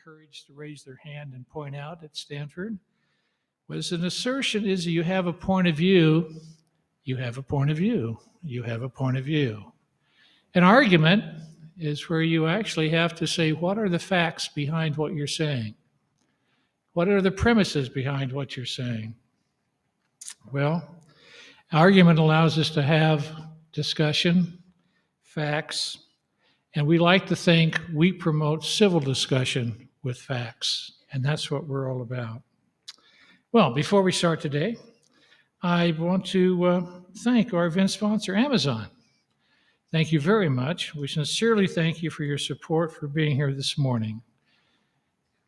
courage to raise their hand and point out at Stanford was an assertion is you have a point of view, you have a point of view, you have a point of view. An argument is where you actually have to say, what are the facts behind what you're saying? What are the premises behind what you're saying? Well, argument allows us to have discussion, facts, and we like to think we promote civil discussion with facts, and that's what we're all about. Well, before we start today, I want to thank our event sponsor, Amazon. Thank you very much. We sincerely thank you for your support for being here this morning.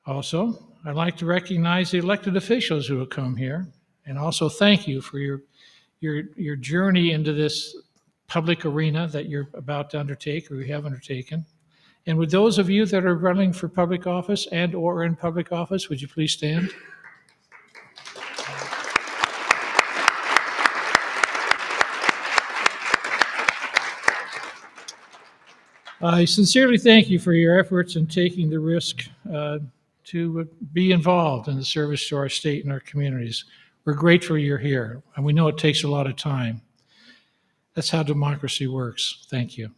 Also, I'd like to recognize the elected officials who have come here, and also thank you for your journey into this public arena that you're about to undertake or you have undertaken. And with those of you that are running for public office and or in public office, would you please stand? I sincerely thank you for your efforts in taking the risk to be involved in the service to our state and our communities. We're grateful you're here, and we know it takes a lot of time. That's how democracy works. Thank you.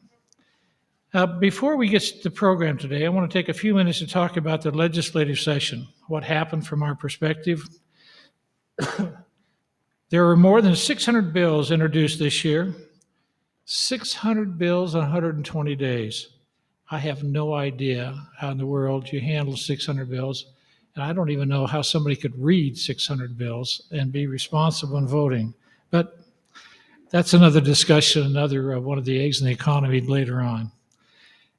Before we get to the program today, I want to take a few minutes to talk about the legislative session, what happened from our perspective. There were more than 600 bills introduced this year. 600 bills in 120 days. I have no idea how in the world you handle 600 bills, and I don't even know how somebody could read 600 bills and be responsible in voting. But that's another discussion, another one of the eggs in the economy later on.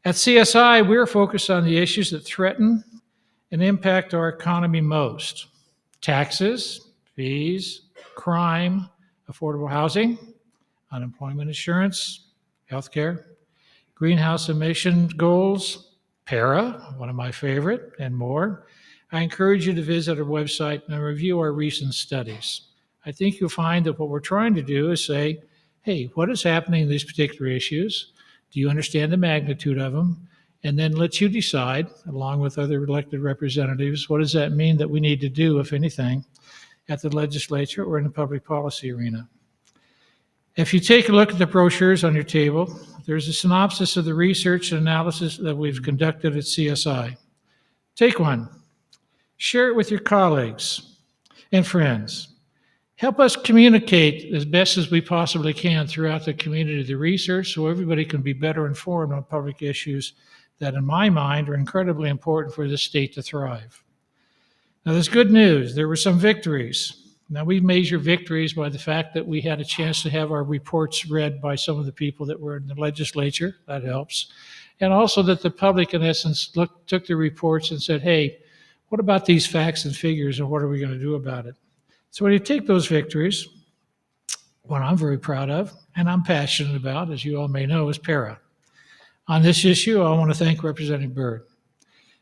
At CSI, we're focused on the issues that threaten and impact our economy most: taxes, fees, crime, affordable housing, unemployment insurance, healthcare, greenhouse emission goals, para, one of my favorite, and more. I encourage you to visit our website and review our recent studies. I think you'll find that what we're trying to do is say, hey, what is happening in these particular issues? Do you understand the magnitude of them? And then let you decide, along with other elected representatives, what does that mean that we need to do, if anything, at the legislature or in the public policy arena? If you take a look at the brochures on your table, there's a synopsis of the research and analysis that we've conducted at CSI. Take one. Share it with your colleagues and friends. Help us communicate as best as we possibly can throughout the community the research so everybody can be better informed on public issues that, in my mind, are incredibly important for this state to thrive. Now, there's good news. There were some victories. Now, we measure victories by the fact that we had a chance to have our reports read by some of the people that were in the legislature. That helps. And also that the public, in essence, took the reports and said, hey, what about these facts and figures, and what are we going to do about it? So when you take those victories, what I'm very proud of and I'm passionate about, as you all may know, is para. On this issue, I want to thank Representative Byrd.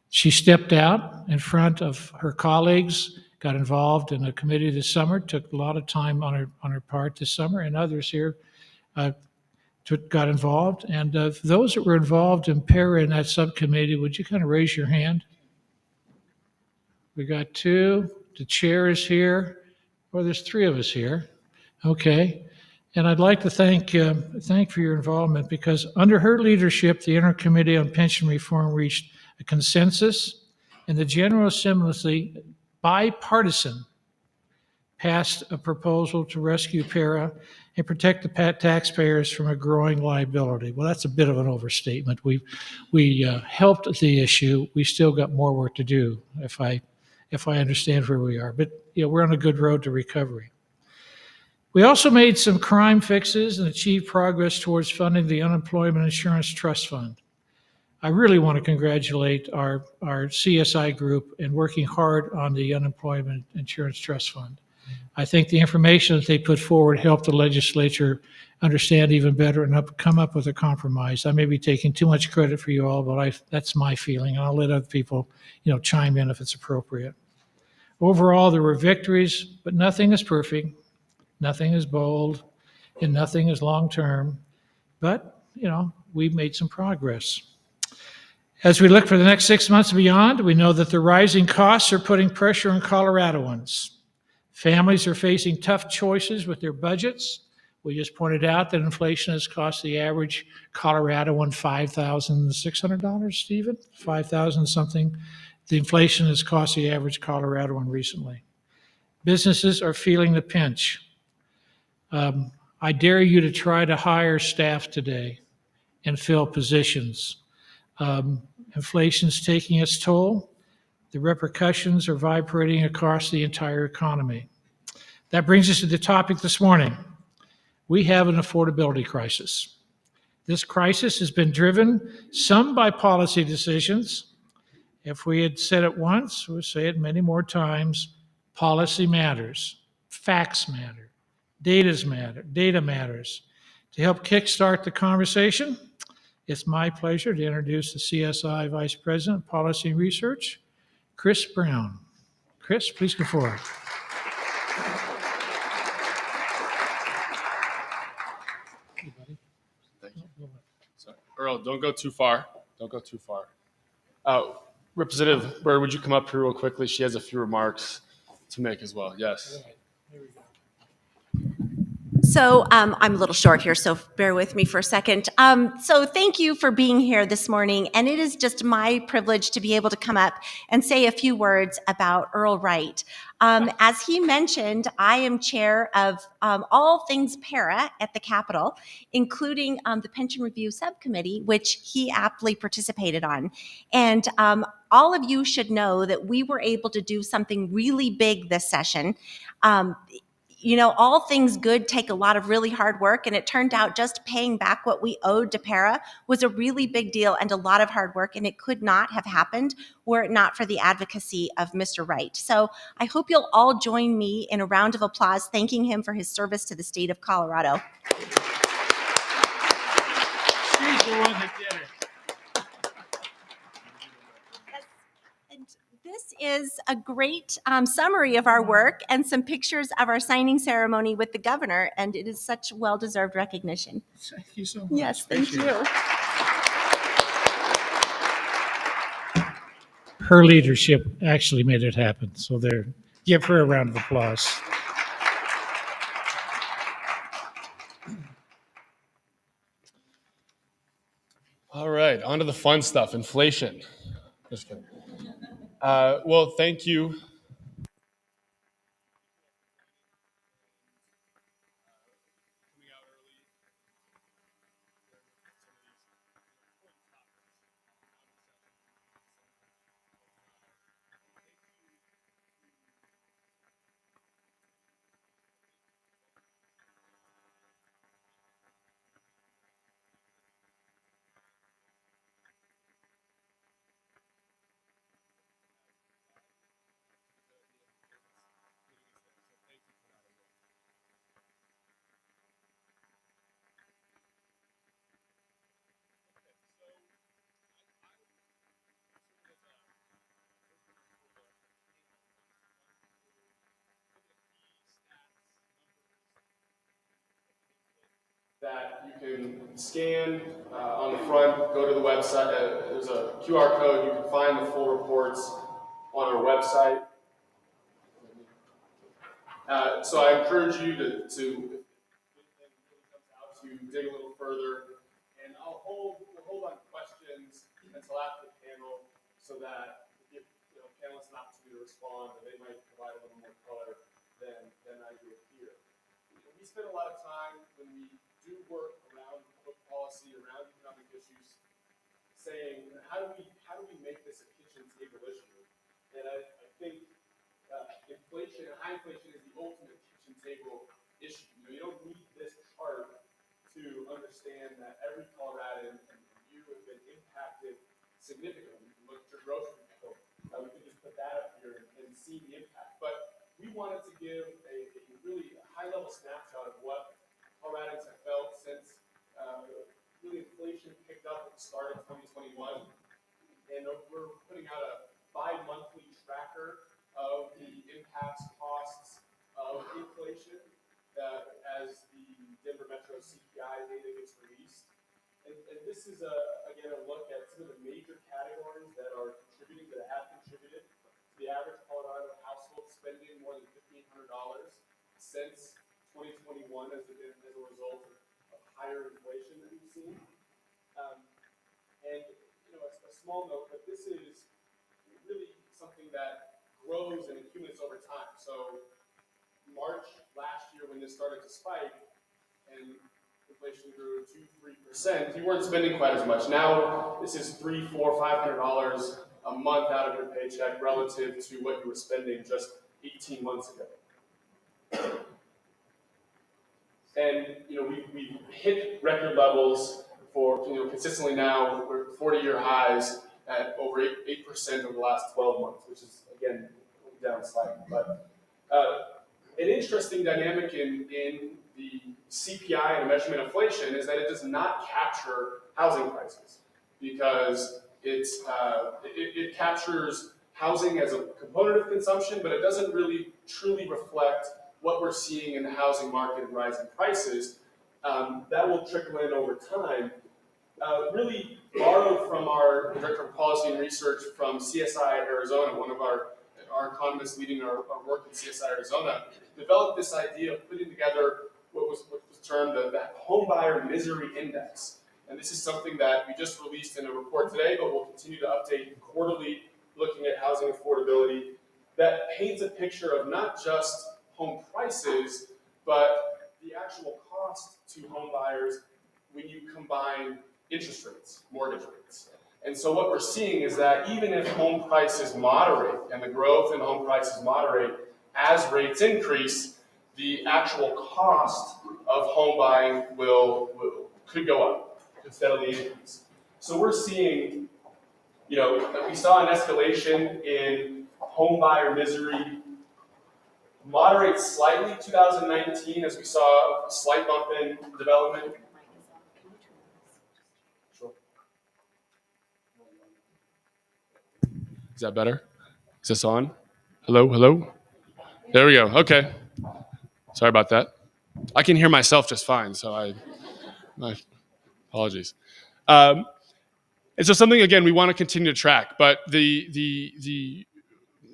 She stepped out in front of her colleagues, got involved in a committee this summer, took a lot of time on her part this summer, and others here got involved. And those that were involved in para in that subcommittee, would you kind of raise your hand? We got two. The chair is here. Well, there's three of us here. Okay. And I'd like to thank for your involvement, because under her leadership, the Intercommittee on Pension Reform reached a consensus, and the General Assembly, bipartisan, passed a proposal to rescue para and protect the taxpayers from a growing liability. Well, that's a bit of an overstatement. We helped the issue. We still got more work to do, if I understand where we are. But we're on a good road to recovery. We also made some crime fixes and achieved progress towards funding the Unemployment Insurance Trust Fund. I really want to congratulate our CSI group in working hard on the Unemployment Insurance Trust Fund. I think the information that they put forward helped the legislature understand even better and come up with a compromise. I may be taking too much credit for you all, but that's my feeling, and I'll let other people chime in if it's appropriate. Overall, there were victories, but nothing is perfect, nothing is bold, and nothing is long-term. But, we've made some progress. As we look for the next 6 months and beyond, we know that the rising costs are putting pressure on Coloradoans. Families are facing tough choices with their budgets. We just pointed out that inflation has cost the average Coloradoan $5,600, Stephen? 5,000 something. The inflation has cost the average Coloradoan recently. Businesses are feeling the pinch. I dare you to try to hire staff today and fill positions. Inflation's taking its toll. The repercussions are vibrating across the entire economy. That brings us to the topic this morning. We have an affordability crisis. This crisis has been driven some by policy decisions. If we had said it once, we'll say it many more times. Policy matters. Facts matter. Data matters. To help kickstart the conversation, it's my pleasure to introduce the CSI Vice President of Policy and Research, Chris Brown. Chris, please go forward. Thank you. Sorry. Earl, don't go too far. Don't go too far. Representative Bird, would you come up here real quickly? She has a few remarks to make as well. Yes. So I'm a little short here, so bear with me for a second. So thank you for being here this morning, and it is just my privilege to be able to come up and say a few words about Earl Wright. As he mentioned, I am chair of all things para at the Capitol, including the Pension Review Subcommittee, which he aptly participated on. And all of you should know that we were able to do something really big this session. You know, all things good take a lot of really hard work, and it turned out just paying back what we owed to para was a really big deal and a lot of hard work, and it could not have happened were it not for the advocacy of Mr. Wright. So I hope you'll all join me in a round of applause thanking him for his service to the state of Colorado. She's the one that did it. And this is a great summary of our work and some pictures of our signing ceremony with the governor, and it is such well-deserved recognition. Thank you so much. Yes, thank you. Her leadership actually made it happen, so there, give her a round of applause. All right, on to the fun stuff, inflation. Just kidding. Well, thank you. That you can scan on the front, go to the website, there's a QR code, you can find the full reports on our website. So I encourage you to dig a little further, and we'll hold on questions until after the panel so that if panelists an opportunity to respond, and they might provide a little more color than I do here. We spend a lot of time when we do work around public policy, around economic issues, saying how do we make this a kitchen table issue? And I think inflation and high inflation is the ultimate kitchen table issue. You don't need this chart to understand that every Coloradan and you have been impacted significantly. You can look at your grocery bill. We can just put that up here and see the impact. But we wanted to give a really high-level snapshot of what Coloradans have felt since really inflation picked up at the start of 2021. And we're putting out a bi-monthly tracker of the impacts, costs of inflation as the Denver Metro CPI data gets released. And this is, again, a look at some of the major categories average Colorado household spending more than $1,500 since 2021 as a result of higher inflation that we've seen. And a small note, but this is really something that grows and accumulates over time. So March last year, when this started to spike and inflation grew 2-3%, you weren't spending quite as much. Now this is $300, $400, $500 a month out of your paycheck relative to what you were spending just 18 months ago. And we've hit record levels for consistently now. We're 40-year highs at over 8% over the last 12 months, which is again down slightly. But an interesting dynamic in the CPI and measurement of inflation is that it does not capture housing prices, because it captures housing as a component of consumption, but it doesn't really truly reflect what we're seeing in the housing market and rising prices. That will trickle in over time. Really borrowed from our Director of Policy and Research from CSI Arizona, one of our economists leading our work in CSI Arizona, developed this idea of putting together what was termed the Homebuyer Misery Index. And this is something that we just released in a report today, but we'll continue to update quarterly, looking at housing affordability, that paints a picture of not just home prices, but the actual cost to home buyers when you combine interest rates, mortgage rates. And so what we're seeing is that even if home prices moderate and the growth in home prices moderate as rates increase, the actual cost of home buying could go up, could steadily increase. So we're seeing, that we saw an escalation in home buyer misery moderate slightly 2019 as we saw a slight bump in development. Is that better? Is this on? Hello? There we go. Okay. Sorry about that. I can hear myself just fine, so my apologies. And so something, again, we want to continue to track, but the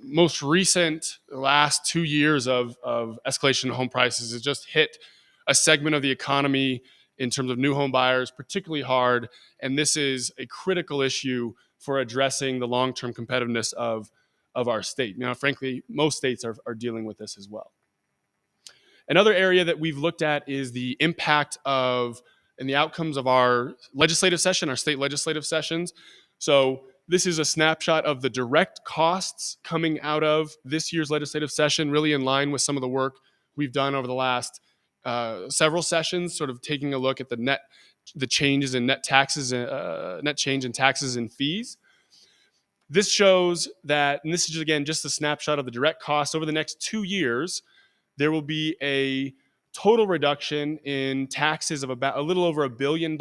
most recent last 2 years of escalation in home prices has just hit a segment of the economy in terms of new home buyers particularly hard, and this is a critical issue for addressing the long-term competitiveness of our state. Now, frankly, most states are dealing with this as well. Another area that we've looked at is the impact of and the outcomes of our legislative session, our state legislative sessions. So this is a snapshot of the direct costs coming out of this year's legislative session, really in line with some of the work we've done over the last several sessions, sort of taking a look at the changes in net change in taxes and fees. This shows that, and this is again just a snapshot of the direct costs over the next 2 years. There will be a total reduction in taxes of about a little over $1 billion.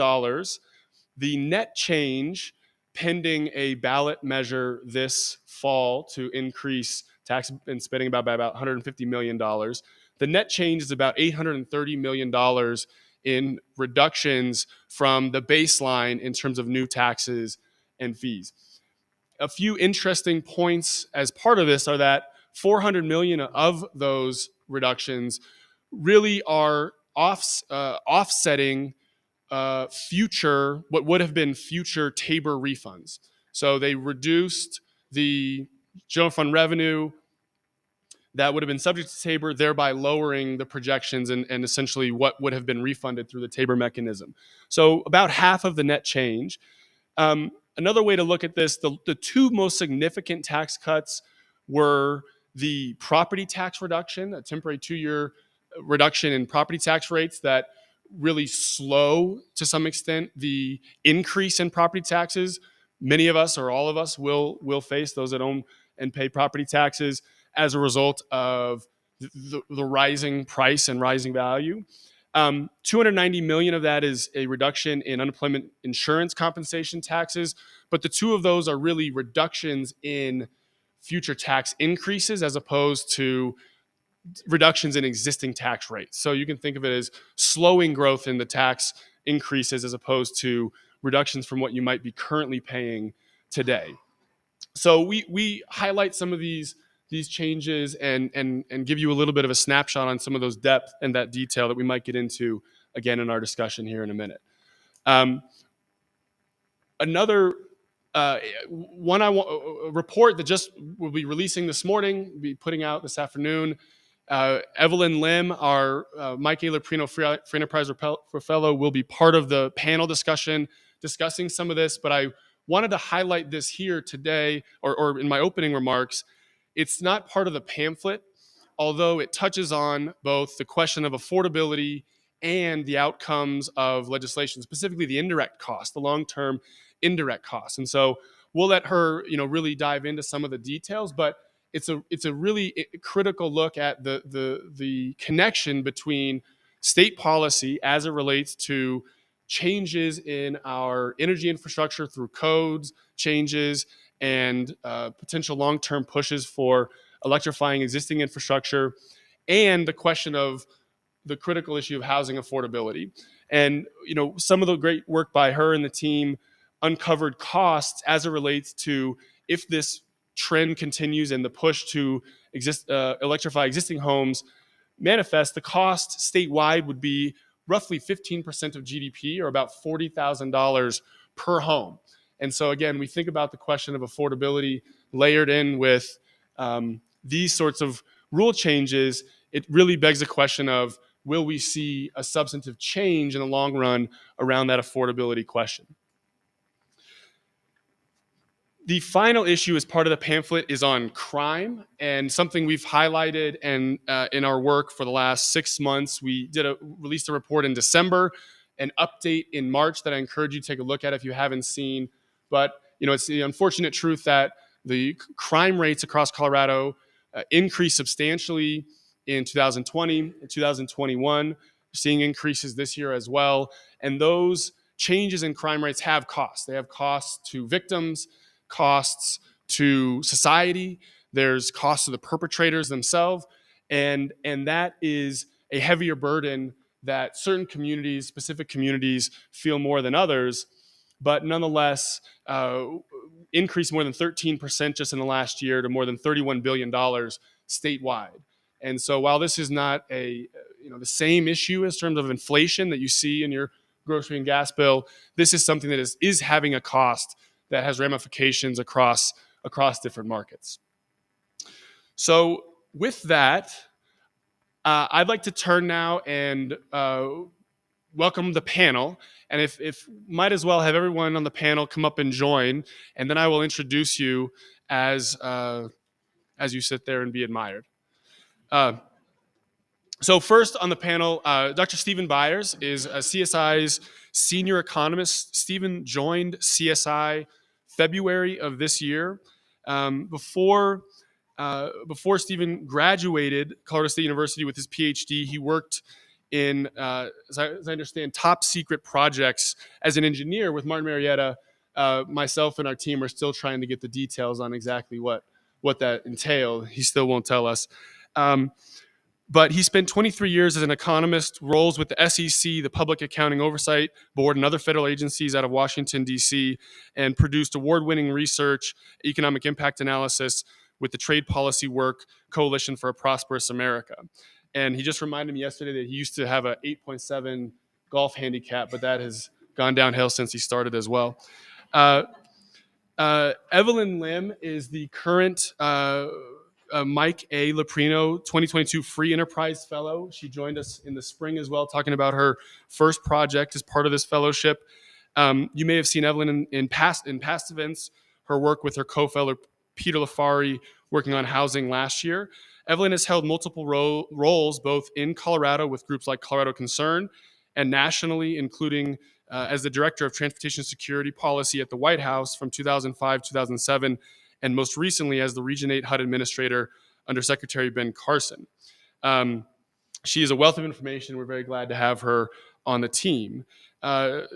The net change, pending a ballot measure this fall to increase tax and spending by about $150 million, the net change is about $830 million in reductions from the baseline in terms of new taxes and fees. A few interesting points as part of this are that 400 million of those reductions really are offsetting what would have been future TABOR refunds. So they reduced the general fund revenue that would have been subject to TABOR, thereby lowering the projections and essentially what would have been refunded through the TABOR mechanism. So about half of the net change. Another way to look at this, the two most significant tax cuts were the property tax reduction, a temporary 2-year reduction in property tax rates that really slow, to some extent, the increase in property taxes. Many of us, or all of us, will face, those that own and pay property taxes, as a result of the rising price and rising value. 290 million of that is a reduction in unemployment insurance compensation taxes, but the two of those are really reductions in future tax increases as opposed to reductions in existing tax rates. So you can think of it as slowing growth in the tax increases as opposed to reductions from what you might be currently paying today. So we highlight some of these these changes and give you a little bit of a snapshot on some of those depth and that detail that we might get into again in our discussion here in a minute. Another one a report that just will be releasing this morning, be putting out this afternoon. Evelyn Lim, our Mike A. Loprino Free Enterprise Fellow, will be part of the panel discussion discussing some of this, but I wanted to highlight this here today, or in my opening remarks. It's not part of the pamphlet, although it touches on both the question of affordability and the outcomes of legislation, specifically the indirect cost, the long-term indirect costs. And so we'll let her, really dive into some of the details, but it's a really critical look at the connection between state policy as it relates to changes in our energy infrastructure through codes, changes, and potential long-term pushes for electrifying existing infrastructure, and the question of the critical issue of housing affordability. And some of the great work by her and the team uncovered costs as it relates to, if this trend continues and the push to electrify existing homes manifests, the cost statewide would be roughly 15% of GDP, or about $40,000 per home. And so again, we think about the question of affordability layered in with these sorts of rule changes. It really begs the question of, will we see a substantive change in the long run around that affordability question? The final issue as part of the pamphlet is on crime, and something we've highlighted and in our work for the last 6 months. We released a report in December, an update in March that I encourage you to take a look at if you haven't seen. But it's the unfortunate truth that the crime rates across Colorado increased substantially in 2020 and 2021. We're seeing increases this year as well, and those changes in crime rates have costs. They have costs to victims, costs to society, there's costs to the perpetrators themselves, and that is a heavier burden that certain communities, specific communities, feel more than others, but nonetheless increased more than 13% just in the last year to more than $31 billion statewide. And so while this is not the same issue in terms of inflation that you see in your grocery and gas bill, this is something that is having a cost that has ramifications across different markets. So with that, I'd like to turn now and welcome the panel. And if might as well have everyone on the panel come up and join, and then I will introduce you as you sit there and be admired. So first on the panel, Dr. Stephen Byers is CSI's senior economist. Stephen joined CSI February of this year. Before Stephen graduated Colorado State University with his PhD, he worked in, as I understand, top secret projects as an engineer with Martin Marietta. Myself and our team are still trying to get the details on exactly what that entailed. He still won't tell us. But he spent 23 years as an economist, roles with the SEC, the Public Accounting Oversight Board, and other federal agencies out of Washington, D.C., and produced award-winning research, economic impact analysis with the Trade Policy Work Coalition for a Prosperous America. And he just reminded me yesterday that he used to have an 8.7 golf handicap, but that has gone downhill since he started as well. Evelyn Lim is the current Mike A. Loprino 2022 Free Enterprise Fellow. She joined us in the spring as well, talking about her first project as part of this fellowship. You may have seen Evelyn in past events, her work with her co-fellow Peter Lafari working on housing last year. Evelyn has held multiple roles both in Colorado with groups like Colorado Concern and nationally, including as the Director of Transportation Security Policy at the White House from 2005-2007, and most recently as the Region 8 HUD Administrator under Secretary Ben Carson. She is a wealth of information. We're very glad to have her on the team.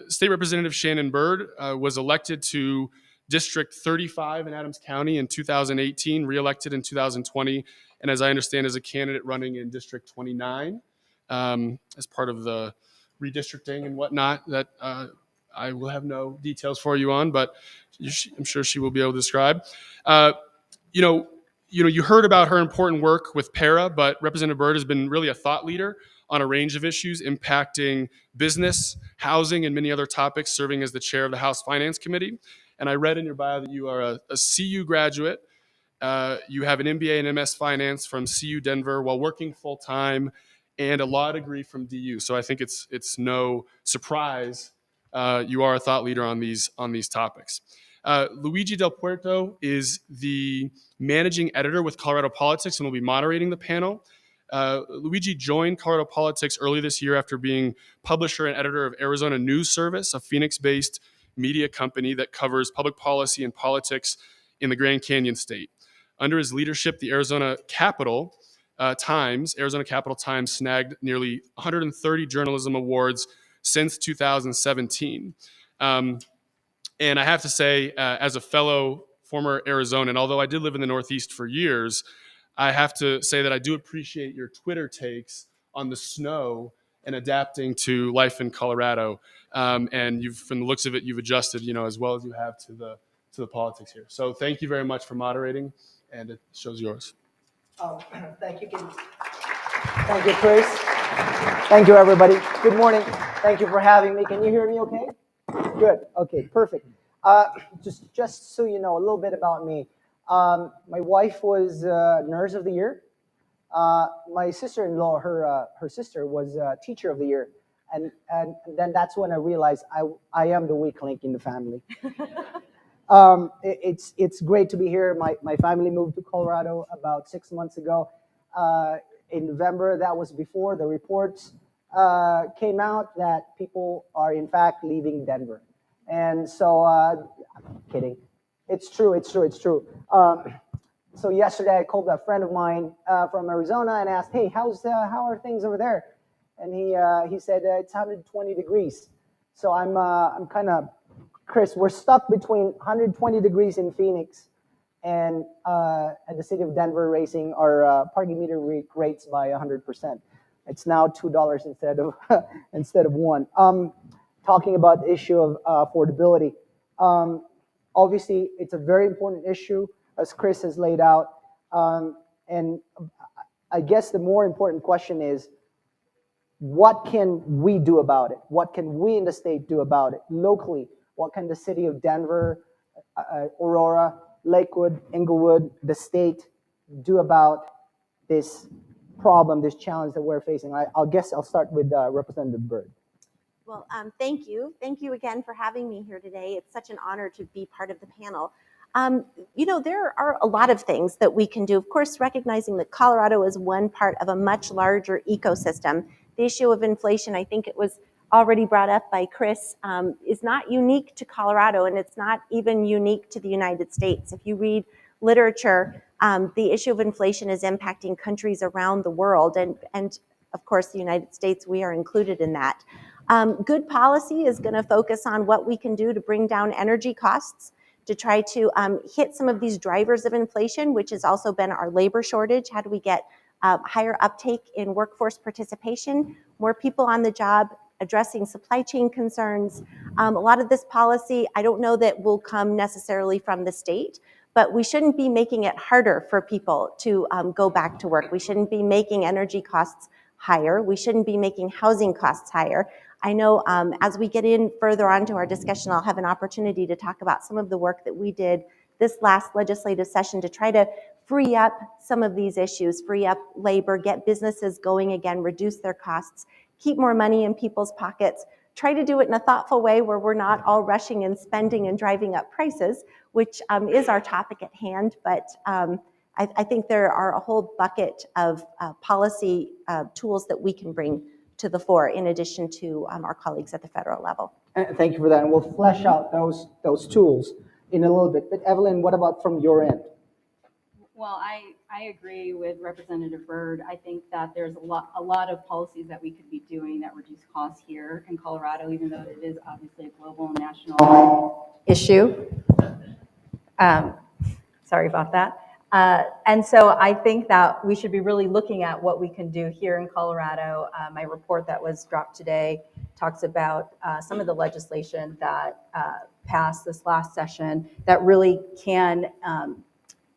State Representative Shannon Byrd was elected to District 35 in Adams County in 2018, reelected in 2020, and as I understand, is a candidate running in District 29 as part of the redistricting and whatnot that I will have no details for you on, but I'm sure she will be able to describe. You heard about her important work with PARA, but Representative Byrd has been really a thought leader on a range of issues impacting business, housing, and many other topics, serving as the chair of the House Finance Committee. And I read in your bio that you are a CU graduate. You have an MBA and MS Finance from CU Denver while working full-time, and a law degree from DU. So I think it's no surprise you are a thought leader on these topics. Luigi Del Puerto is the managing editor with Colorado Politics and will be moderating the panel. Luigi joined Colorado Politics early this year after being publisher and editor of Arizona News Service, a Phoenix-based media company that covers public policy and politics in the Grand Canyon state. Under his leadership, the Arizona Capital Times snagged nearly 130 journalism awards since 2017. And I have to say, as a fellow former Arizonan, although I did live in the Northeast for years, I have to say that I do appreciate your Twitter takes on the snow and adapting to life in Colorado. And from the looks of it, you've adjusted, as well as you have to the politics here. So thank you very much for moderating, and it shows yours. Thank you, Keith. Thank you, Chris. Thank you, everybody. Good morning. Thank you for having me. Can you hear me okay? Good. Okay, perfect. Just so you know a little bit about me. My wife was Nurse of the Year. My sister-in-law, her sister, was Teacher of the Year. And then that's when I realized I am the weak link in the family. It's great to be here. My family moved to Colorado about 6 months ago. In November, that was before the reports came out that people are in fact leaving Denver. And so, I'm kidding. It's true. So yesterday I called a friend of mine from Arizona and asked, "Hey, how are things over there?" And he said it's 120 degrees. So I'm kind of, Chris, we're stuck between 120 degrees in Phoenix and the city of Denver raising our parking meter rates by 100%. It's now $2 instead of $1. Talking about the issue of affordability. Obviously, it's a very important issue, as Chris has laid out. And I guess the more important question is, what can we do about it? What can we in the state do about it locally? What can the city of Denver, Aurora, Lakewood, Inglewood, the state do about this problem, this challenge that we're facing? I guess I'll start with Representative Byrd. Well, thank you. Thank you again for having me here today. It's such an honor to be part of the panel. There are a lot of things that we can do. Of course, recognizing that Colorado is one part of a much larger ecosystem. The issue of inflation, I think it was already brought up by Chris, is not unique to Colorado, and it's not even unique to the United States. If you read literature, the issue of inflation is impacting countries around the world, and of course, the United States, we are included in that. Good policy is going to focus on what we can do to bring down energy costs, to try to hit some of these drivers of inflation, which has also been our labor shortage. How do we get higher uptake in workforce participation, more people on the job, addressing supply chain concerns? A lot of this policy, I don't know that will come necessarily from the state, but we shouldn't be making it harder for people to go back to work. We shouldn't be making energy costs higher. We shouldn't be making housing costs higher. I know as we get in further onto our discussion, I'll have an opportunity to talk about some of the work that we did this last legislative session to try to free up some of these issues, free up labor, get businesses going again, reduce their costs, keep more money in people's pockets, try to do it in a thoughtful way where we're not all rushing and spending and driving up prices, which is our topic at hand. But I think there are a whole bucket of policy tools that we can bring to the fore in addition to our colleagues at the federal level. Thank you for that, and we'll flesh out those tools in a little bit. But Evelyn, what about from your end? Well, I agree with Representative Byrd. I think that there's a lot of policies that we could be doing that reduce costs here in Colorado, even though it is obviously a global and national issue. Sorry about that. And so I think that we should be really looking at what we can do here in Colorado. My report that was dropped today talks about some of the legislation that passed this last session that really can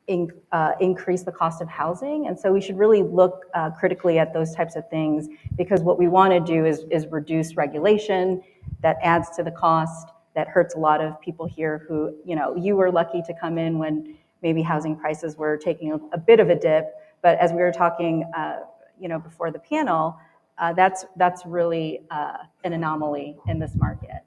increase the cost of housing. And so we should really look critically at those types of things, because what we want to do is reduce regulation that adds to the cost, that hurts a lot of people here who, you were lucky to come in when maybe housing prices were taking a bit of a dip. But as we were talking, before the panel, that's really an anomaly in this market.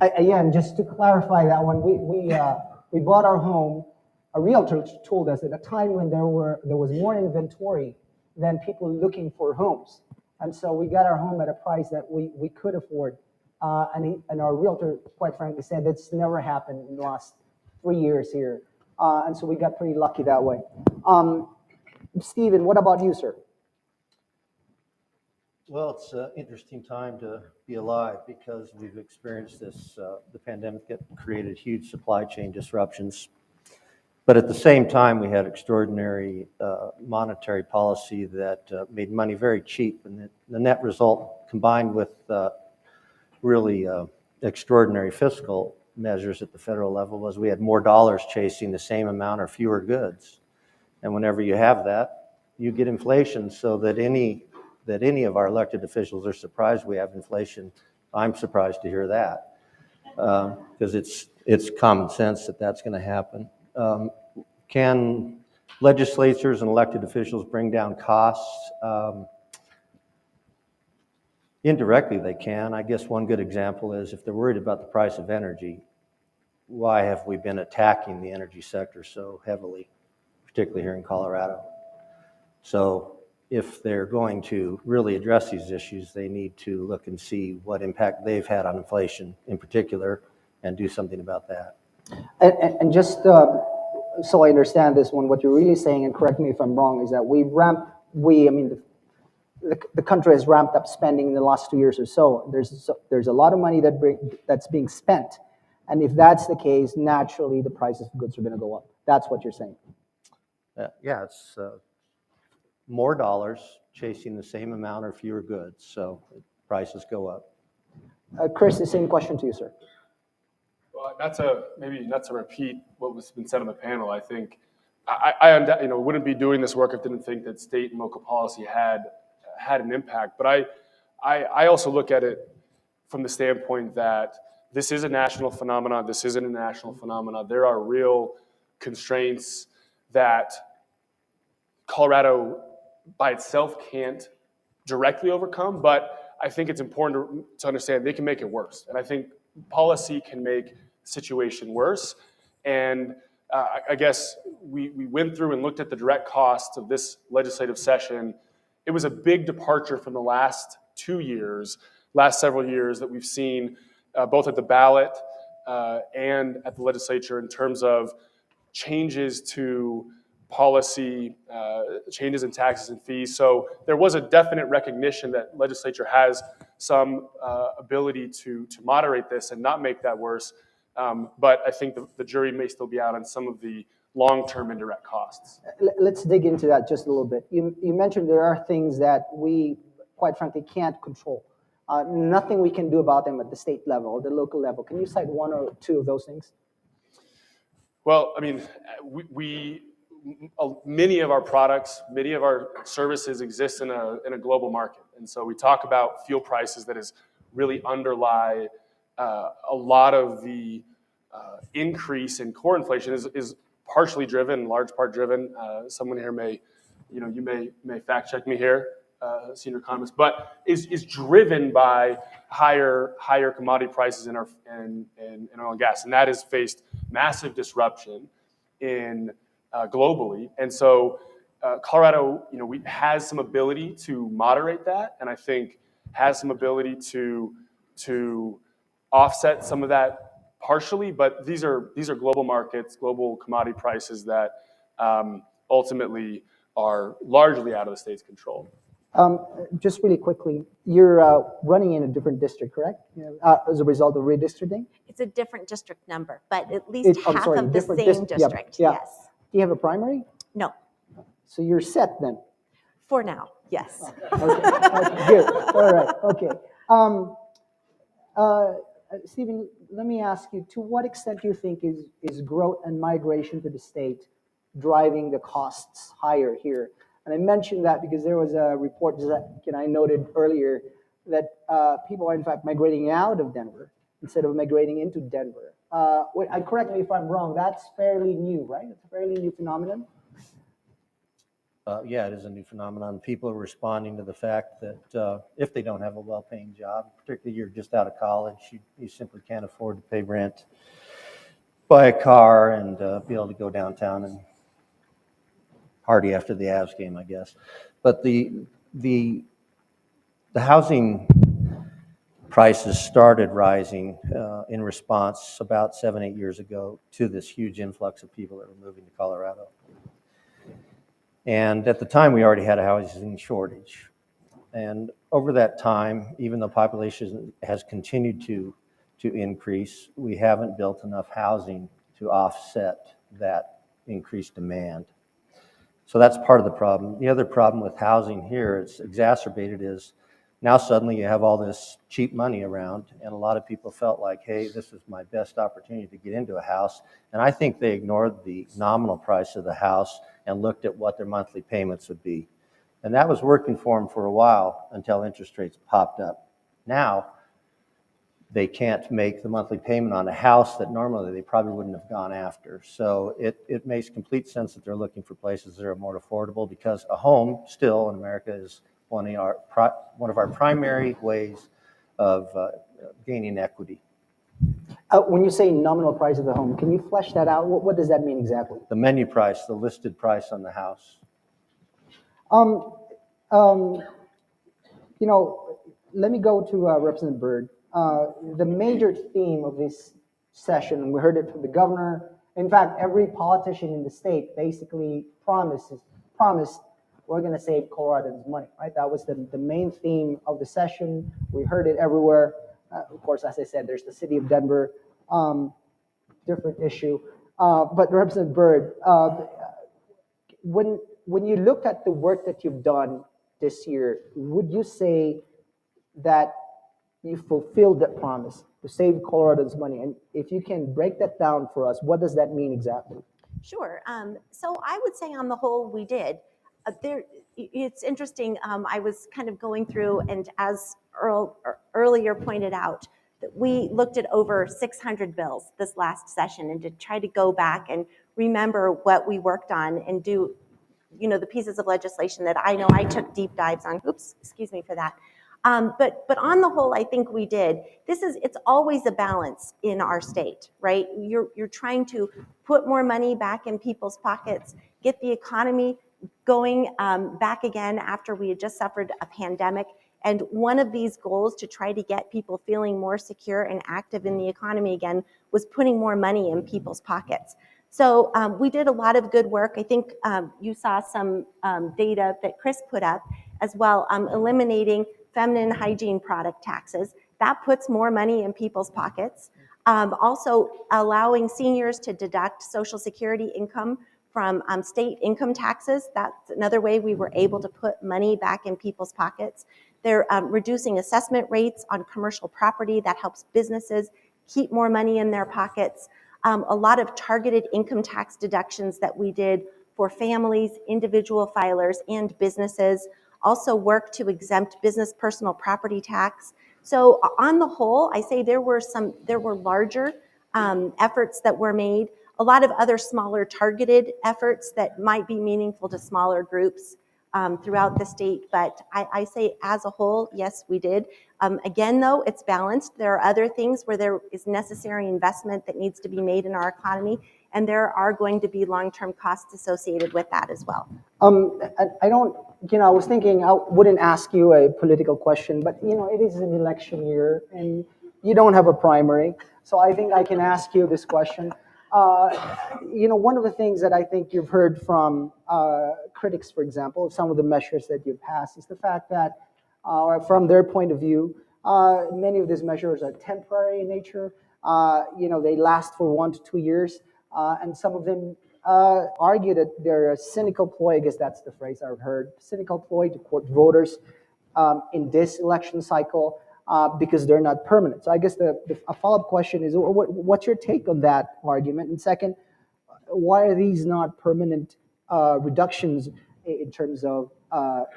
Again, just to clarify that one, we bought our home. A realtor told us at a time when there was more inventory than people looking for homes, and so we got our home at a price that we could afford. And our realtor, quite frankly, said that's never happened in the last 3 years here, and so we got pretty lucky that way. Stephen, what about you, sir? Well, it's an interesting time to be alive because we've experienced this, the pandemic that created huge supply chain disruptions. But at the same time, we had extraordinary monetary policy that made money very cheap. And the net result, combined with really extraordinary fiscal measures at the federal level, was we had more dollars chasing the same amount or fewer goods. And whenever you have that, you get inflation. So that any of our elected officials are surprised we have inflation, I'm surprised to hear that, because it's common sense that that's going to happen. Can legislatures and elected officials bring down costs? Indirectly, they can. I guess one good example is if they're worried about the price of energy, why have we been attacking the energy sector so heavily, particularly here in Colorado? So if they're going to really address these issues, they need to look and see what impact they've had on inflation in particular and do something about that. And just so I understand this one, what you're really saying, and correct me if I'm wrong, is that the country has ramped up spending in the last 2 years or so. There's a lot of money that's being spent, and if that's the case, naturally the prices of goods are going to go up. That's what you're saying. Yeah, it's more dollars chasing the same amount or fewer goods, so prices go up. Chris, the same question to you, sir. Well, maybe not to repeat what was been said on the panel. I think I wouldn't be doing this work if I didn't think that state and local policy had an impact. But I also look at it from the standpoint that this is a national phenomenon. This isn't a national phenomenon. There are real constraints that Colorado by itself can't directly overcome, but I think it's important to understand they can make it worse. And I think policy can make the situation worse. And I guess we went through and looked at the direct costs of this legislative session. It was a big departure from the last several years that we've seen both at the ballot and at the legislature in terms of changes to policy, changes in taxes and fees. So there was a definite recognition that legislature has some ability to moderate this and not make that worse. But I think the jury may still be out on some of the long-term indirect costs. Let's dig into that just a little bit. You mentioned there are things that we, quite frankly, can't control. Nothing we can do about them at the state level or the local level. Can you cite one or two of those things? Well, I mean, many of our products, many of our services exist in a global market. And so we talk about fuel prices that is really underlie a lot of the increase in core inflation is partially driven, in large part driven. Someone here you may fact check me here, senior economist, but is driven by higher commodity prices in oil and gas, and that has faced massive disruption in globally. And so Colorado, has some ability to moderate that, and I think has some ability to offset some of that partially. But these are global markets, global commodity prices that ultimately are largely out of the state's control. Just really quickly, you're running in a different district, correct? As a result of redistricting? It's a different district number, but at least half of the same district, yeah. yes. Do you have a primary? No, So you're set then? for now, yes. Okay, good. All right, okay. Stephen, let me ask you, to what extent do you think is growth and migration to the state driving the costs higher here. And I mentioned that because there was a report that I noted earlier that people are in fact migrating out of Denver instead of migrating into Denver. Correct me if I'm wrong, that's fairly new, right? It's a fairly new phenomenon. Yeah, it is a new phenomenon. People are responding to the fact that if they don't have a well-paying job, particularly you're just out of college, you simply can't afford to pay rent, buy a car, and be able to go downtown and party after the Avs game, I guess. But the housing prices started rising in response about 7-8 years ago to this huge influx of people that were moving to Colorado. And at the time, we already had a housing shortage. And over that time, even though population has continued to increase, we haven't built enough housing to offset that increased demand. So that's part of the problem. The other problem with housing here, it's exacerbated, is now suddenly you have all this cheap money around, and a lot of people felt like, hey, this is my best opportunity to get into a house. And I think they ignored the nominal price of the house and looked at what their monthly payments would be. And that was working for them for a while until interest rates popped up. Now, they can't make the monthly payment on a house that normally they probably wouldn't have gone after. So it makes complete sense that they're looking for places that are more affordable, because a home still in America is one of our primary ways of gaining equity. When you say nominal price of the home, can you flesh that out? What does that mean exactly? The menu price, the listed price on the house. Let me go to Representative Byrd. The major theme of this session, and we heard it from the governor, in fact, every politician in the state basically promised we're going to save Coloradans money, right? That was the main theme of the session. We heard it everywhere. Of course, as I said, there's the city of Denver, different issue. But Representative Byrd, when you look at the work that you've done this year, would you say that you fulfilled that promise to save Coloradans money? And if you can break that down for us, what does that mean exactly? Sure. So I would say on the whole, we did. It's interesting. I was kind of going through, and as Earl earlier pointed out, that we looked at over 600 bills this last session, and to try to go back and remember what we worked on and do, the pieces of legislation that I know I took deep dives on. Oops, excuse me for that. But on the whole, I think we did. It's always a balance in our state, right? You're trying to put more money back in people's pockets, get the economy going back again after we had just suffered a pandemic. And one of these goals to try to get people feeling more secure and active in the economy again was putting more money in people's pockets. So we did a lot of good work. I think you saw some data that Chris put up as well, eliminating feminine hygiene product taxes. That puts more money in people's pockets. Also allowing seniors to deduct Social Security income from state income taxes. That's another way we were able to put money back in people's pockets. They're reducing assessment rates on commercial property. That helps businesses keep more money in their pockets. A lot of targeted income tax deductions that we did for families, individual filers, and businesses. Also work to exempt business personal property tax. So on the whole, I say there were larger efforts that were made, a lot of other smaller targeted efforts that might be meaningful to smaller groups throughout the state. But I say as a whole, yes, we did. Again, though, it's balanced. There are other things where there is necessary investment that needs to be made in our economy, and there are going to be long-term costs associated with that as well. I don't, I was thinking I wouldn't ask you a political question, but it is an election year and you don't have a primary. So I think I can ask you this question. One of the things that I think you've heard from critics, for example, of some of the measures that you've passed is the fact that, from their point of view, many of these measures are temporary in nature. They last for 1 to 2 years. And some of them argue that they're a cynical ploy, I guess that's the phrase I've heard, cynical ploy to court voters in this election cycle because they're not permanent. So I guess a follow-up question is, what's your take on that argument? And second, why are these not permanent reductions in terms of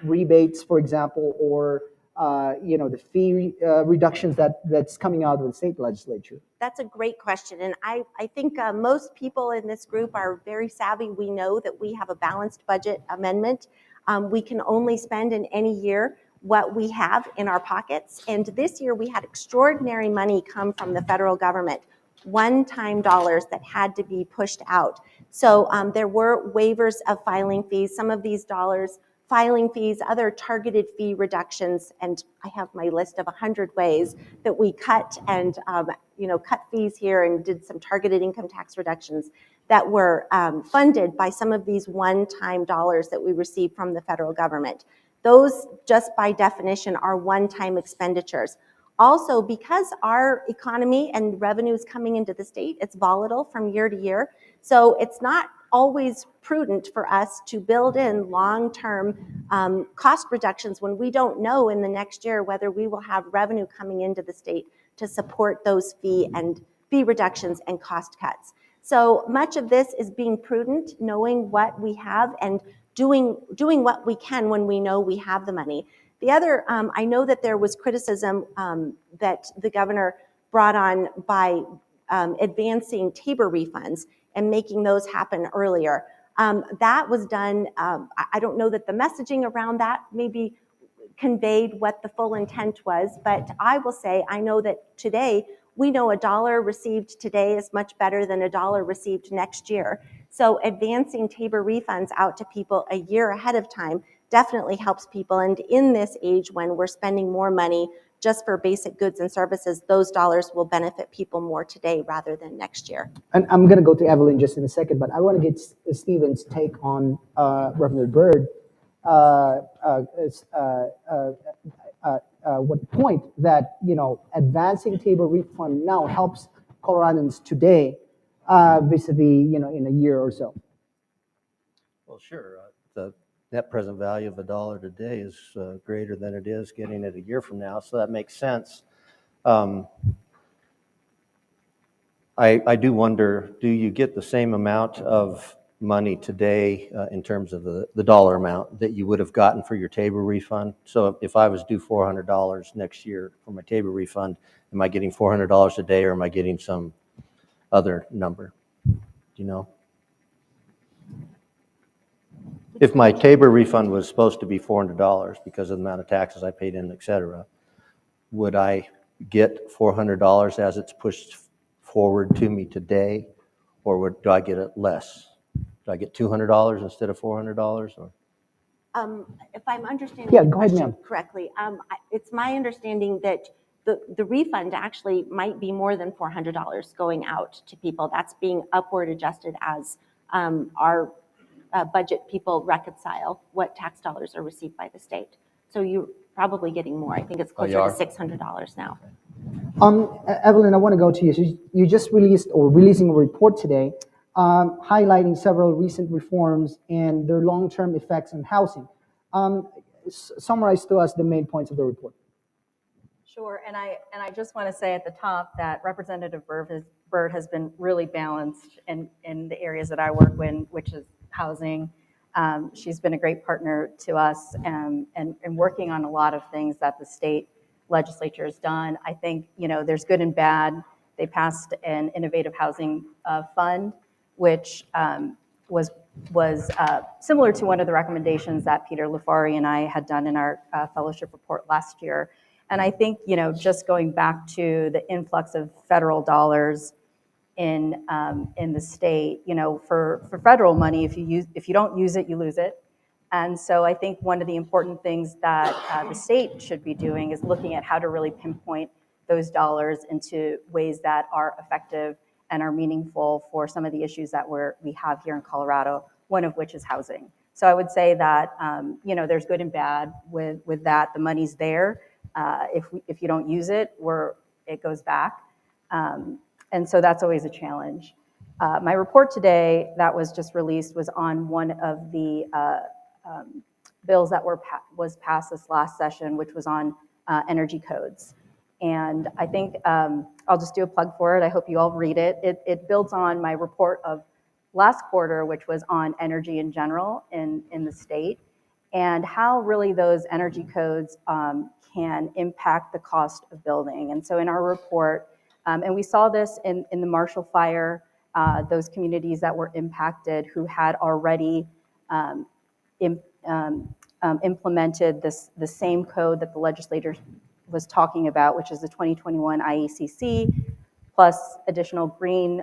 rebates, for example, or the fee reductions that's coming out of the state legislature? That's a great question. And I think most people in this group are very savvy. We know that we have a balanced budget amendment. We can only spend in any year what we have in our pockets. And this year we had extraordinary money come from the federal government, one-time dollars that had to be pushed out. So there were waivers of filing fees. Some of these dollars, filing fees, other targeted fee reductions, and I have my list of 100 ways that we cut and cut fees here and did some targeted income tax reductions that were funded by some of these one-time dollars that we received from the federal government. Those, just by definition, are one-time expenditures. Also, because our economy and revenues coming into the state, it's volatile from year to year. So it's not always prudent for us to build in long-term cost reductions when we don't know in the next year whether we will have revenue coming into the state to support those fee reductions and cost cuts. So much of this is being prudent, knowing what we have and doing what we can when we know we have the money. The other, I know that there was criticism that the governor brought on by advancing TABOR refunds and making those happen earlier. That was done, I don't know that the messaging around that maybe conveyed what the full intent was, but I will say, I know that today, we know $1 received today is much better than $1 received next year. So advancing TABOR refunds out to people a year ahead of time definitely helps people. And in this age when we're spending more money just for basic goods and services, those dollars will benefit people more today rather than next year. And I'm going to go to Evelyn just in a second, but I want to get Stephen's take on Representative Byrd. What point that advancing TABOR refund now helps Coloradans today vis-a-vis in a year or so? Well, sure. The net present value of $1 today is greater than it is getting it a year from now, so that makes sense. I do wonder, do you get the same amount of money today in terms of the dollar amount that you would have gotten for your TABOR refund? So if I was due $400 next year for my TABOR refund, am I getting $400 today or am I getting some other number? Do you know? If my TABOR refund was supposed to be $400 because of the amount of taxes I paid in, et cetera, would I get $400 as it's pushed forward to me today, or do I get it less? Do I get $200 instead of $400? Or? If I'm understanding Yeah, the go ahead, question ma'am. correctly, it's my understanding that the refund actually might be more than $400 going out to people. That's being upward adjusted as our budget people reconcile what tax dollars are received by the state. So you're probably getting more. I think it's closer to $600 now. Evelyn, I want to go to you. So you just releasing a report today highlighting several recent reforms and their long-term effects on housing. Summarize to us the main points of the report. Sure, and I just want to say at the top that Representative Byrd has been really balanced in the areas that I work in, which is housing. She's been a great partner to us and working on a lot of things that the state legislature has done. I think there's good and bad. They passed an innovative housing fund, which was similar to one of the recommendations that Peter Lafari and I had done in our fellowship report last year. And I think just going back to the influx of federal dollars in the state, for federal money, if you don't use it, you lose it. And so I think one of the important things that the state should be doing is looking at how to really pinpoint those dollars into ways that are effective and are meaningful for some of the issues that we have here in Colorado, one of which is housing. So I would say that there's good and bad with that. The money's there. If you don't use it, it goes back. And so that's always a challenge. My report today that was just released was on one of the bills that was passed this last session, which was on energy codes. And I think I'll just do a plug for it. I hope you all read it. It builds on my report of last quarter, which was on energy in general in the state, and how really those energy codes can impact the cost of building. And so in our report, and we saw this in the Marshall Fire, those communities that were impacted who had already implemented the same code that the legislator was talking about, which is the 2021 IECC, plus additional green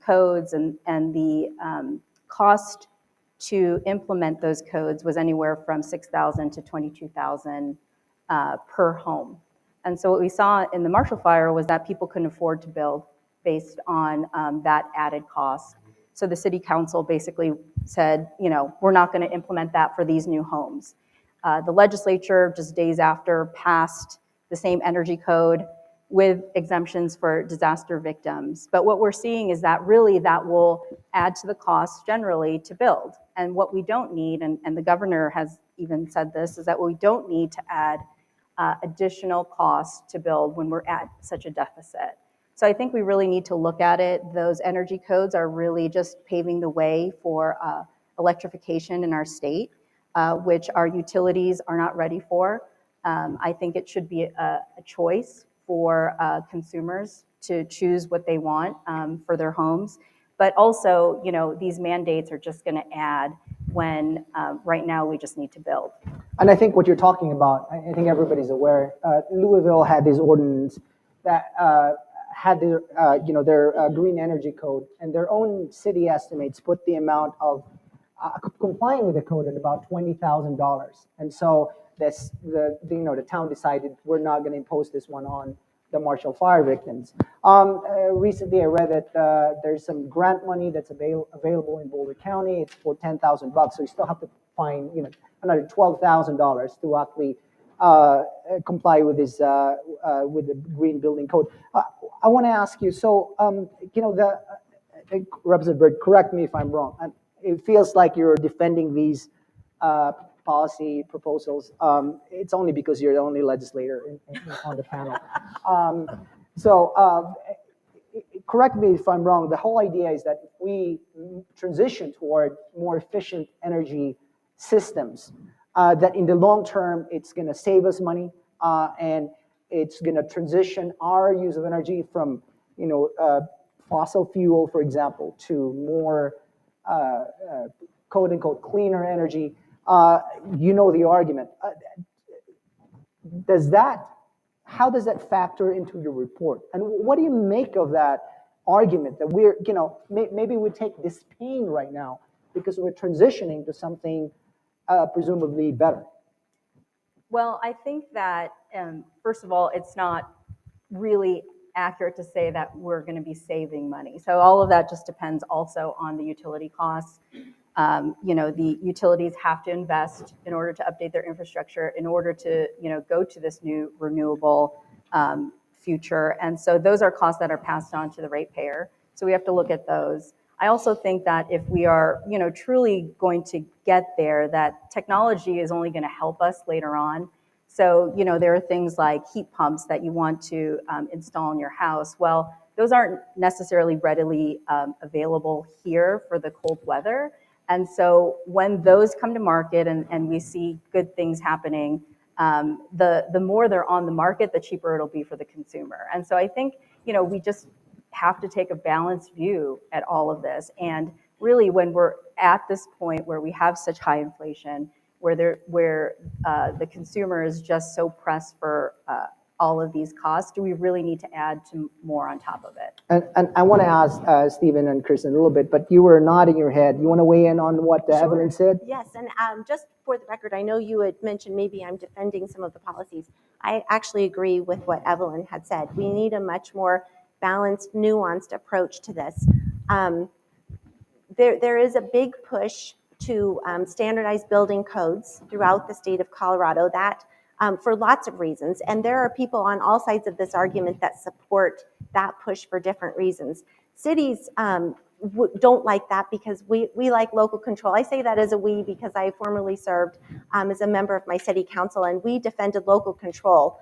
codes, and the cost to implement those codes was anywhere from $6,000 to $22,000 per home. And so what we saw in the Marshall Fire was that people couldn't afford to build based on that added cost. So the city council basically said, we're not going to implement that for these new homes. The legislature, just days after, passed the same energy code with exemptions for disaster victims. But what we're seeing is that really that will add to the cost generally to build. And what we don't need, and the governor has even said this, is that we don't need to add additional costs to build when we're at such a deficit. So I think we really need to look at it. Those energy codes are really just paving the way for electrification in our state, which our utilities are not ready for. I think it should be a choice for consumers to choose what they want for their homes. But also, these mandates are just going to add when right now we just need to build. And I think what you're talking about, I think everybody's aware, Louisville had this ordinance that had their, their green energy code, and their own city estimates put the amount of complying with the code at about $20,000. And so the town decided we're not going to impose this one on the Marshall Fire victims. Recently, I read that there's some grant money that's available in Boulder County. It's for $10,000, so you still have to find another $12,000 to actually comply with this with the green building code. I want to ask you. So, Representative Bird, correct me if I'm wrong. It feels like you're defending these policy proposals. It's only because you're the only legislator on the panel. Correct me if I'm wrong. The whole idea is that if we transition toward more efficient energy systems, that in the long term, it's going to save us money, and it's going to transition our use of energy from, fossil fuel, for example, to more quote unquote cleaner energy. The argument. How does that factor into your report? And what do you make of that argument that we're, maybe we take this pain right now because we're transitioning to something presumably better? Well, I think that, first of all, it's not really accurate to say that we're going to be saving money. So all of that just depends also on the utility costs. The utilities have to invest in order to update their infrastructure, in order to, go to this new renewable future. And so those are costs that are passed on to the ratepayer. So we have to look at those. I also think that if we are, truly going to get there, that technology is only going to help us later on. So, there are things like heat pumps that you want to install in your house. Well, those aren't necessarily readily available here for the cold weather. And so when those come to market and we see good things happening, the more they're on the market, the cheaper it'll be for the consumer. And so I think, we just have to take a balanced view at all of this. And really, when we're at this point where we have such high inflation, where the consumer is just so pressed for all of these costs, do we really need to add to more on top of it? And I want to ask Stephen and Kristen a little bit, but you were nodding your head. You want to weigh in on what Evelyn said? Yes, and just for the record, I know you had mentioned maybe I'm defending some of the policies. I actually agree with what Evelyn had said. We need a much more balanced, nuanced approach to this. There is a big push to standardize building codes throughout the state of Colorado, that for lots of reasons. And there are people on all sides of this argument that support that push for different reasons. Cities don't like that because we like local control. I say that as a we because I formerly served as a member of my city council, and we defended local control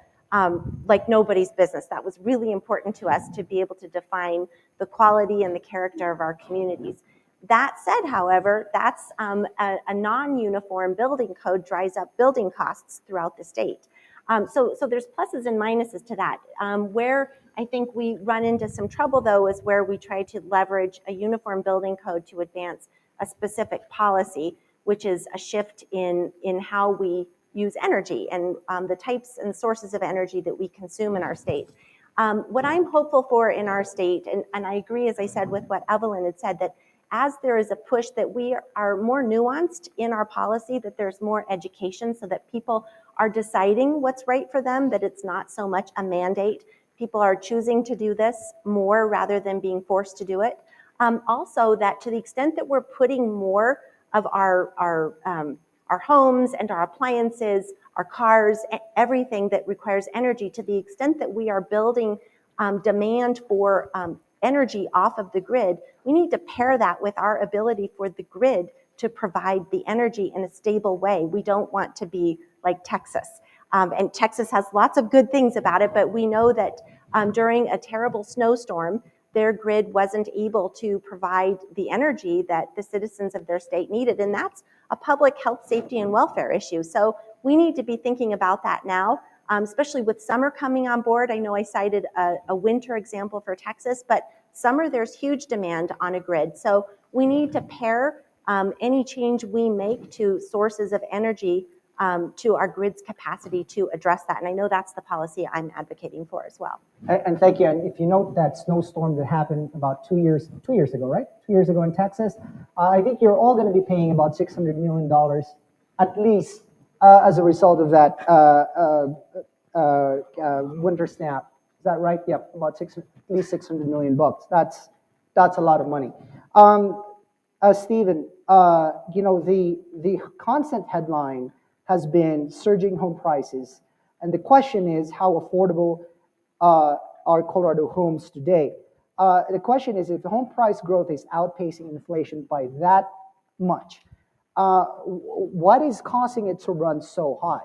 like nobody's business. That was really important to us to be able to define the quality and the character of our communities. That said, however, that's a non-uniform building code drives up building costs throughout the state. So there's pluses and minuses to that. Where I think we run into some trouble, though, is where we try to leverage a uniform building code to advance a specific policy, which is a shift in how we use energy and the types and sources of energy that we consume in our state. What I'm hopeful for in our state, and I agree, as I said, with what Evelyn had said, that as there is a push that we are more nuanced in our policy, that there's more education so that people are deciding what's right for them, that it's not so much a mandate. People are choosing to do this more rather than being forced to do it. Also, that to the extent that we're putting more of our homes and our appliances, our cars, everything that requires energy, to the extent that we are building demand for energy off of the grid, we need to pair that with our ability for the grid to provide the energy in a stable way. We don't want to be like Texas. And Texas has lots of good things about it, but we know that during a terrible snowstorm, their grid wasn't able to provide the energy that the citizens of their state needed. And that's a public health, safety, and welfare issue. So we need to be thinking about that now. Especially with summer coming on board. I know I cited a winter example for Texas, but summer there's huge demand on a grid. So we need to pair any change we make to sources of energy to our grid's capacity to address that. And I know that's the policy I'm advocating for as well. And thank you. And if you note that snowstorm that happened about 2 years ago, right? 2 years ago in Texas, I think you're all going to be paying about $600 million at least as a result of that winter snap. Is that right? Yep, about at least $600 million bucks. That's a lot of money. Stephen, the constant headline has been surging home prices, and the question is how affordable are Colorado homes today? The question is, if the home price growth is outpacing inflation by that much, what is causing it to run so high?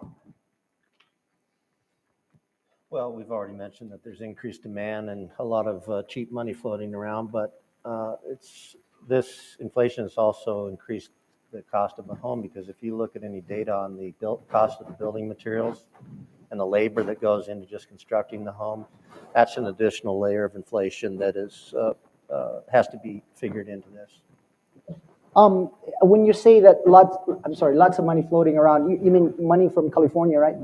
Well, we've already mentioned that there's increased demand and a lot of cheap money floating around, but this inflation has also increased the cost of a home, because if you look at any data on the cost of the building materials and the labor that goes into just constructing the home, that's an additional layer of inflation that has to be figured into this. When you say that lots of money floating around, you mean money from California, right?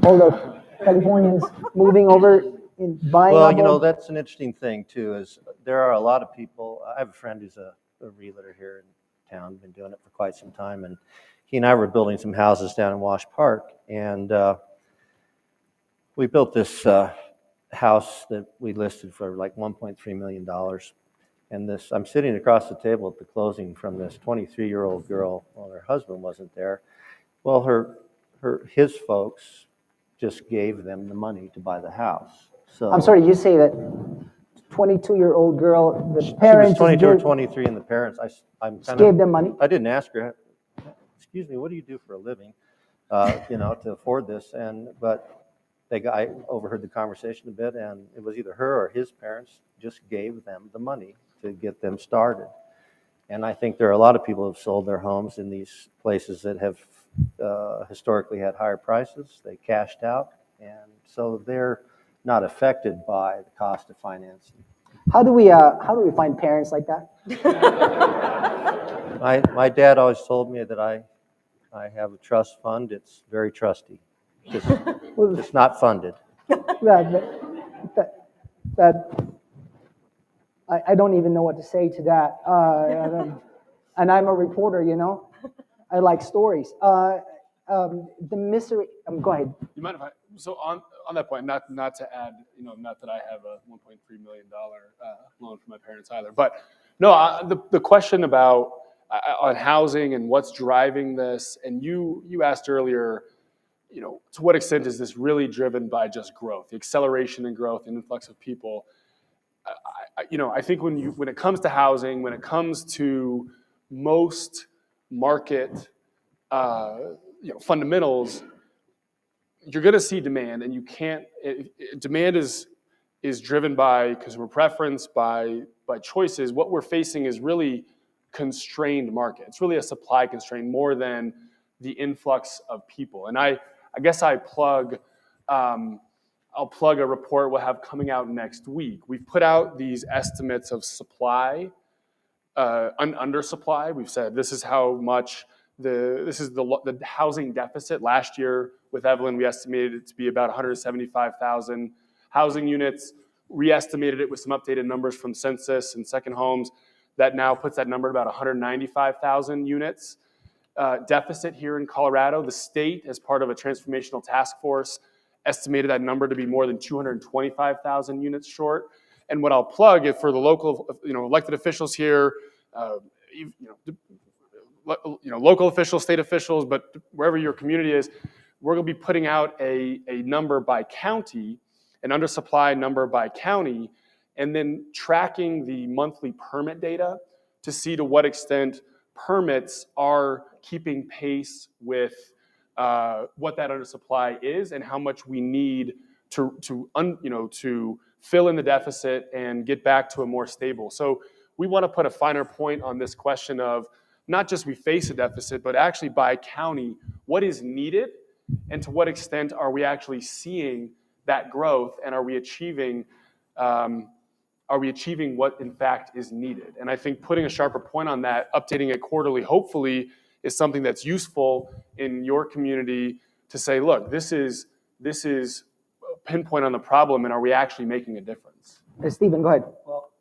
All the Californians moving over and buying. Well, that's an interesting thing too, is there are a lot of people. I have a friend who's a realtor here in town, been doing it for quite some time, and he and I were building some houses down in Wash Park, and we built this house that we listed for like $1.3 million. And I'm sitting across the table at the closing from this 23-year-old girl. Well, her husband wasn't there. Well, his folks just gave them the money to buy the house. So I'm sorry, you say that 22-year-old girl, the parents. She was 22 or 23, and the parents, gave them money? I didn't ask her, excuse me, what do you do for a living, to afford this? But I overheard the conversation a bit, and it was either her or his parents just gave them the money to get them started. And I think there are a lot of people who have sold their homes in these places that have historically had higher prices. They cashed out, and so they're not affected by the cost of financing. How do we find parents like that? My dad always told me that I have a trust fund. It's very trusty. It's not funded. I don't even know what to say to that. And I'm a reporter, I like stories. The misery. Go ahead. You mind if I? So on that point, not to add, not that I have a $1.3 million loan from my parents either, but no, the question about on housing and what's driving this, and you asked earlier, to what extent is this really driven by just growth, the acceleration in growth and influx of people? I think when it comes to housing, when it comes to most market fundamentals, you're going to see demand, and you can't. Demand is driven by consumer preference, by choices. What we're facing is really constrained market. It's really a supply constraint more than the influx of people. And I guess I'll plug a report we'll have coming out next week. We've put out these estimates of supply, undersupply. We've said this is how much the housing deficit. Last year with Evelyn, we estimated it to be about 175,000 housing units. Re-estimated it with some updated numbers from Census and Second Homes. That now puts that number at about 195,000 units. Deficit here in Colorado. The state, as part of a transformational task force, estimated that number to be more than 225,000 units short. And what I'll plug is for the local, elected officials here, local officials, state officials, but wherever your community is, we're going to be putting out a number by county, an undersupply number by county, and then tracking the monthly permit data to see to what extent permits are keeping pace with what that undersupply is and how much we need to fill in the deficit and get back to a more stable. So we want to put a finer point on this question of not just we face a deficit, but actually by county, what is needed and to what extent are we actually seeing that growth, and are we achieving what in fact is needed? And I think putting a sharper point on that, updating it quarterly, hopefully, is something that's useful in your community to say, look, this is a pinpoint on the problem, and are we actually making a difference? Stephen, go ahead. Well,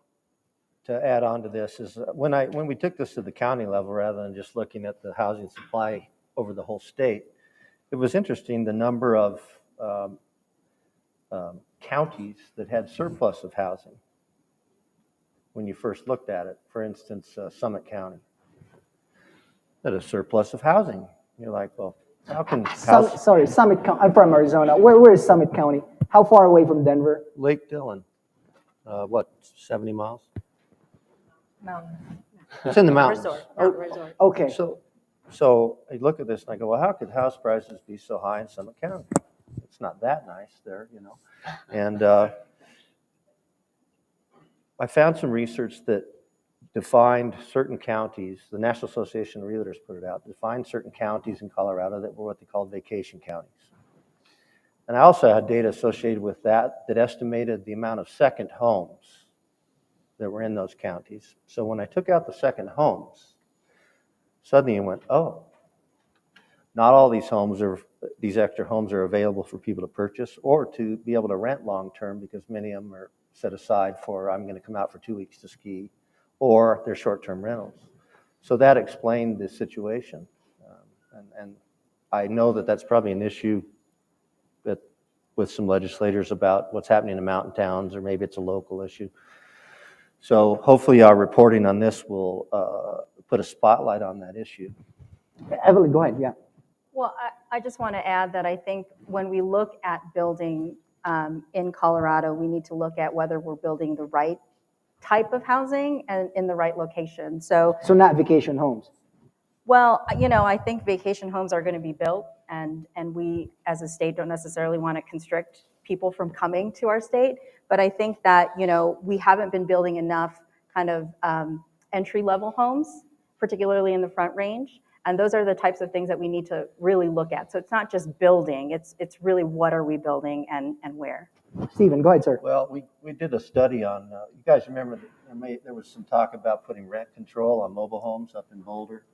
to add on to this is when we took this to the county level rather than just looking at the housing supply over the whole state, it was interesting the number of counties that had surplus of housing when you first looked at it. For instance, Summit County had a surplus of housing. You're like, well, how can Summit County. I'm from Arizona. Where is Summit County? How far away from Denver? Lake Dillon, 70 miles? Mountain. It's in the mountains. Resort. Okay. So I look at this and I go, well, how could house prices be so high in Summit County? It's not that nice there, And I found some research that defined certain counties. The National Association of Realtors put it out, defined certain counties in Colorado that were what they called vacation counties. And I also had data associated with that estimated the amount of second homes that were in those counties. So when I took out the second homes, suddenly I went, oh, not all these extra homes are available for people to purchase or to be able to rent long-term, because many of them are set aside for, I'm going to come out for 2 weeks to ski, or they're short-term rentals. So that explained the situation. And I know that that's probably an issue with some legislators about what's happening in mountain towns, or maybe it's a local issue. So hopefully our reporting on this will put a spotlight on that issue. Evelyn, go ahead. Yeah. Well, I just want to add that I think when we look at building in Colorado, we need to look at whether we're building the right type of housing and in the right location. So not vacation homes. well, I think vacation homes are going to be built, and we as a state don't necessarily want to constrict people from coming to our state. But I think that, we haven't been building enough kind of entry-level homes, particularly in the Front Range. And those are the types of things that we need to really look at. So it's not just building, it's really what are we building and where. Stephen, go ahead, sir. Well, we did a study on, you guys remember there was some talk about putting rent control on mobile homes up in Boulder,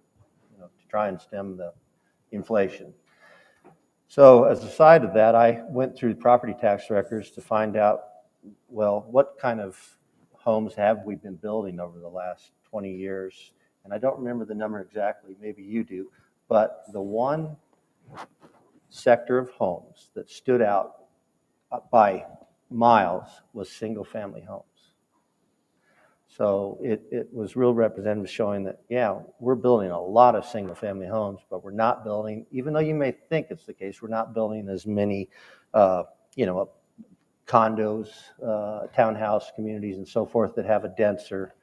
to try and stem the inflation. So as a side of that, I went through property tax records to find out, well, what kind of homes have we been building over the last 20 years? And I don't remember the number exactly, maybe you do, but the one sector of homes that stood out by miles was single-family homes. So it was real representative, showing that, yeah, we're building a lot of single-family homes, but we're not building, even though you may think it's the case, we're not building as many, condos, townhouse communities, and so forth that have a denser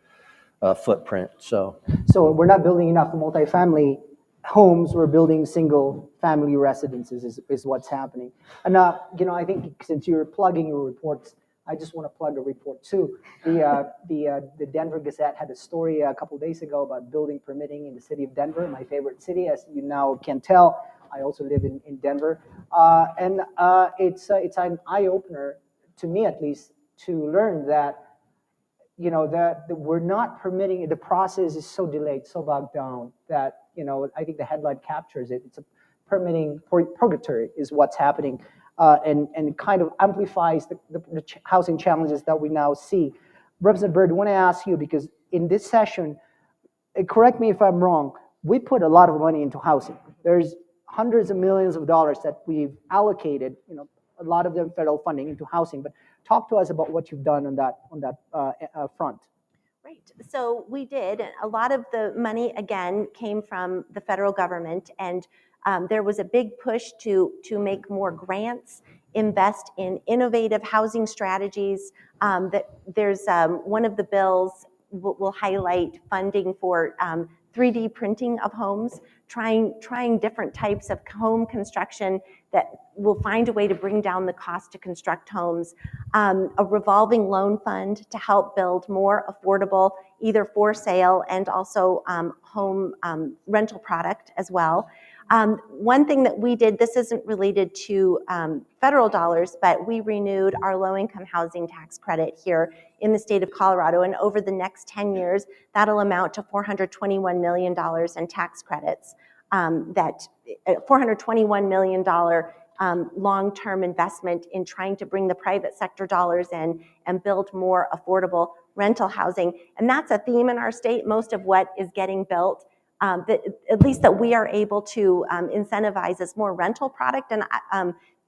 footprint. So we're not building enough multifamily homes. We're building single-family residences is what's happening. And I think since you're plugging your reports, I just want to plug a report too. The Denver Gazette had a story a couple days ago about building permitting in the city of Denver, my favorite city, as you now can tell. I also live in Denver, and it's an eye opener to me, at least, to learn that that we're not permitting. The process is so delayed, so bogged down that I think the headline captures it. It's a permitting purgatory is what's happening, and it kind of amplifies the housing challenges that we now see. Representative Byrd, I want to ask you, because in this session, correct me if I'm wrong, we put a lot of money into housing. There's hundreds of millions of dollars that we've allocated, a lot of them federal funding into housing. But talk to us about what you've done on that front. Right. So we did. A lot of the money, again, came from the federal government, and there was a big push to make more grants, invest in innovative housing strategies. That there's one of the bills will highlight funding for 3D printing of homes, trying different types of home construction that will find a way to bring down the cost to construct homes, a revolving loan fund to help build more affordable, either for sale and also home rental product as well. One thing that we did, this isn't related to federal dollars, but we renewed our low-income housing tax credit here in the state of Colorado, and over the next 10 years, that'll amount to $421 million in tax credits. That $421 million long-term investment in trying to bring the private sector dollars in and build more affordable rental housing. And that's a theme in our state. Most of what is getting built, at least that we are able to incentivize, is more rental product. And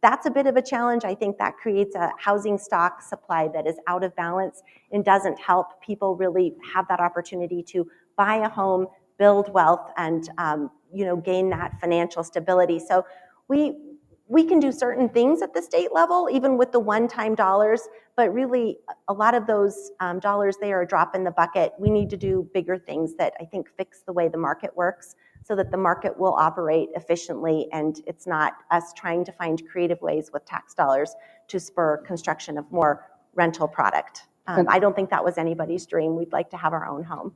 that's a bit of a challenge. I think that creates a housing stock supply that is out of balance and doesn't help people really have that opportunity to buy a home, build wealth, and gain that financial stability. So we can do certain things at the state level, even with the one-time dollars, but really a lot of those dollars, they are a drop in the bucket. We need to do bigger things that I think fix the way the market works so that the market will operate efficiently, and it's not us trying to find creative ways with tax dollars to spur construction of more rental product. I don't think that was anybody's dream. We'd like to have our own home.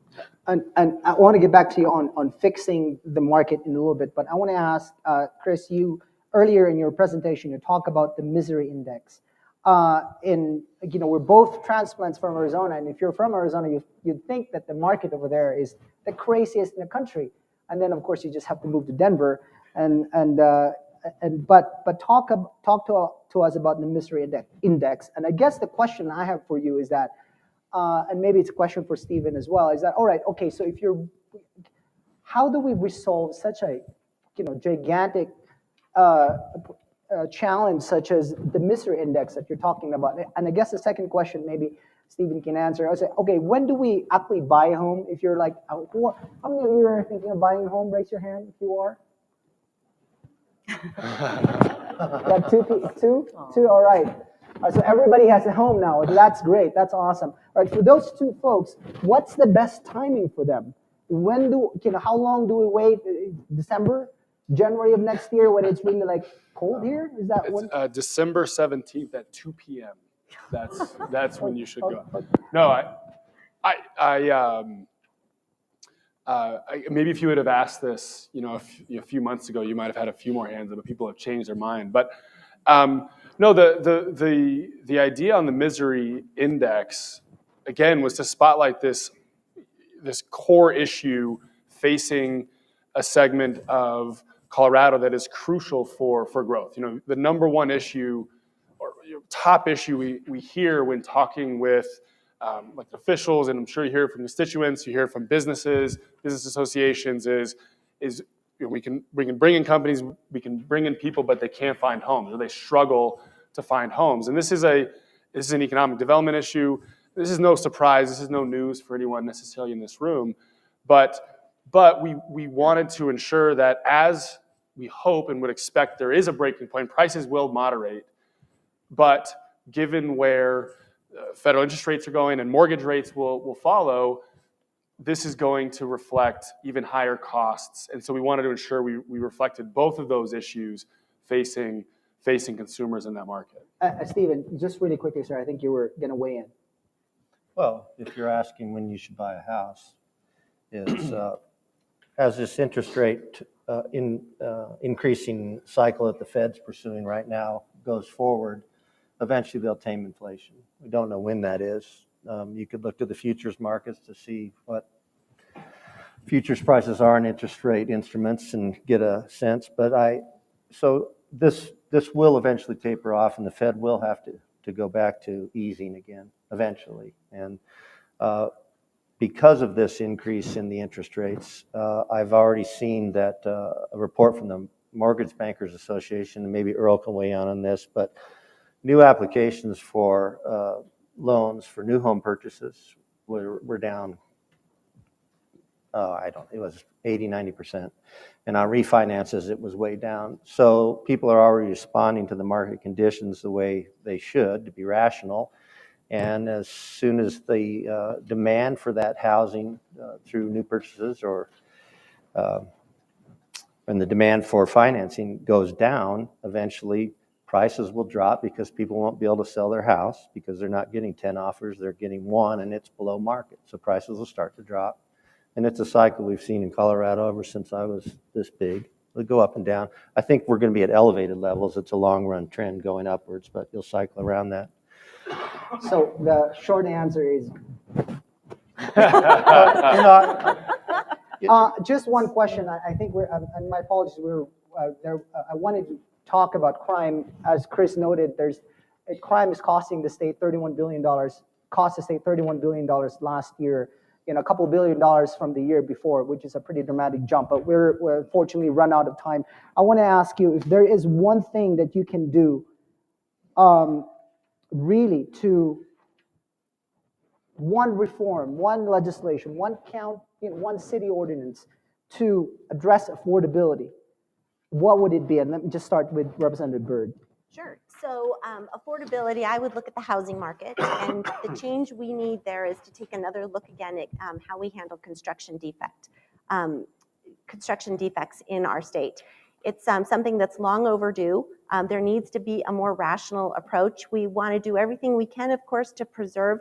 And I want to get back to you on fixing the market in a little bit, but I want to ask, Chris, you earlier in your presentation, you talk about the misery index. We're both transplants from Arizona, and if you're from Arizona, you'd think that the market over there is the craziest in the country. And then, of course, you just have to move to Denver. But talk to us about the misery index. And I guess the question I have for you is that, and maybe it's a question for Stephen as well, is that, all right, okay, so how do we resolve such a gigantic challenge such as the misery index that you're talking about? And I guess the second question maybe Stephen can answer. I would say, okay, when do we actually buy a home? If you're like, how many of you are thinking of buying a home? Raise your hand if you are. Yeah, two, all right. So everybody has a home now. That's great. That's awesome. All right, for those two folks, what's the best timing for them? How long do we wait? December? January of next year when it's really like cold here? Is that when? December 17th at 2 p.m. That's when you should go. No, maybe if you would have asked this, a few months ago, you might have had a few more hands up, but people have changed their mind. But no, the idea on the misery index, again, was to spotlight this core issue facing a segment of Colorado that is crucial for growth. The number one issue or top issue we hear when talking with like officials, and I'm sure you hear it from constituents, you hear it from business associations, is we can bring in companies, we can bring in people, but they can't find homes, or they struggle to find homes. And this is an economic development issue. This is no surprise. This is no news for anyone necessarily in this room, but we wanted to ensure that, as we hope and would expect there is a breaking point, prices will moderate. But given where federal interest rates are going and mortgage rates will follow, this is going to reflect even higher costs. And so we wanted to ensure we reflected both of those issues facing facing consumers in that market. Stephen, just really quickly, sir, I think you were going to weigh in. Well, if you're asking when you should buy a house, is as this interest rate increasing cycle that the Fed's pursuing right now goes forward, eventually they'll tame inflation. We don't know when that is. You could look to the futures markets to see what futures prices are in interest rate instruments and get a sense. So this will eventually taper off, and the Fed will have to go back to easing again eventually. And because of this increase in the interest rates, I've already seen that a report from the Mortgage Bankers Association, and maybe Earl can weigh in on this, but new applications for loans for new home purchases were down, it was 80, 90%. And on refinances, it was way down. So people are already responding to the market conditions the way they should, to be rational. And as soon as the demand for that housing through new purchases and the demand for financing goes down, eventually prices will drop because people won't be able to sell their house because they're not getting 10 offers, they're getting one, and it's below market. So prices will start to drop. And it's a cycle we've seen in Colorado ever since I was this big. It'll go up and down. I think we're going to be at elevated levels. It's a long-run trend going upwards, but you'll cycle around that. So the short answer is, just one question. I think and my apologies, there. I wanted to talk about crime. As Chris noted, crime is costing the state $31 billion. Cost the state $31 billion last year, a couple $1 billion from the year before, which is a pretty dramatic jump. But we're fortunately run out of time. I want to ask you if there is one thing that you can do, really, to one reform, one legislation, one city ordinance to address affordability. What would it be? And let me just start with Representative Byrd. Sure. So affordability, I would look at the housing market, and the change we need there is to take another look again at how we handle construction defects in our state. It's something that's long overdue. There needs to be a more rational approach. We want to do everything we can, of course, to preserve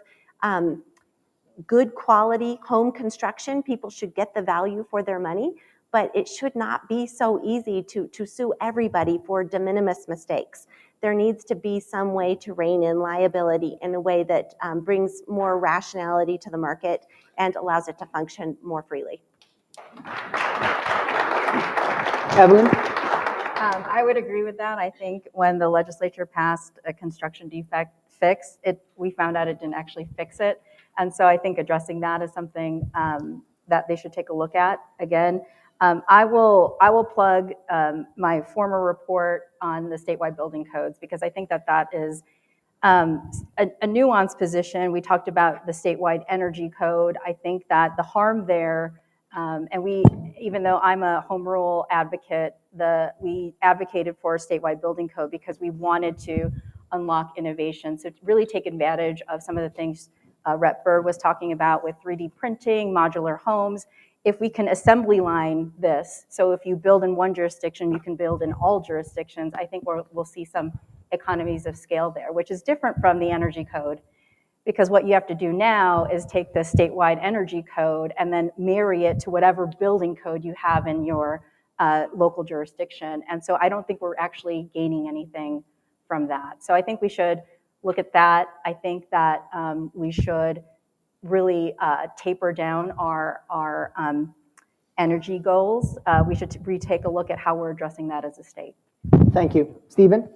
good quality home construction. People should get the value for their money, but it should not be so easy to sue everybody for de minimis mistakes. There needs to be some way to rein in liability in a way that brings more rationality to the market and allows it to function more freely. Evelyn? I would agree with that. I think when the legislature passed a construction defect fix, we found out it didn't actually fix it. And so I think addressing that is something that they should take a look at. Again, I will plug my former report on the statewide building codes, because I think that is a nuanced position. We talked about the statewide energy code. I think that the harm there, even though I'm a home rule advocate, we advocated for a statewide building code because we wanted to unlock innovation. So to really take advantage of some of the things Rep. Byrd was talking about with 3D printing, modular homes. If we can assembly line this, so if you build in one jurisdiction, you can build in all jurisdictions, I think we'll see some economies of scale there, which is different from the energy code. Because what you have to do now is take the statewide energy code and then marry it to whatever building code you have in your local jurisdiction. And so I don't think we're actually gaining anything from that. So I think we should look at that. I think that we should really taper down our energy goals. We should retake a look at how we're addressing that as a state. Thank you. Stephen?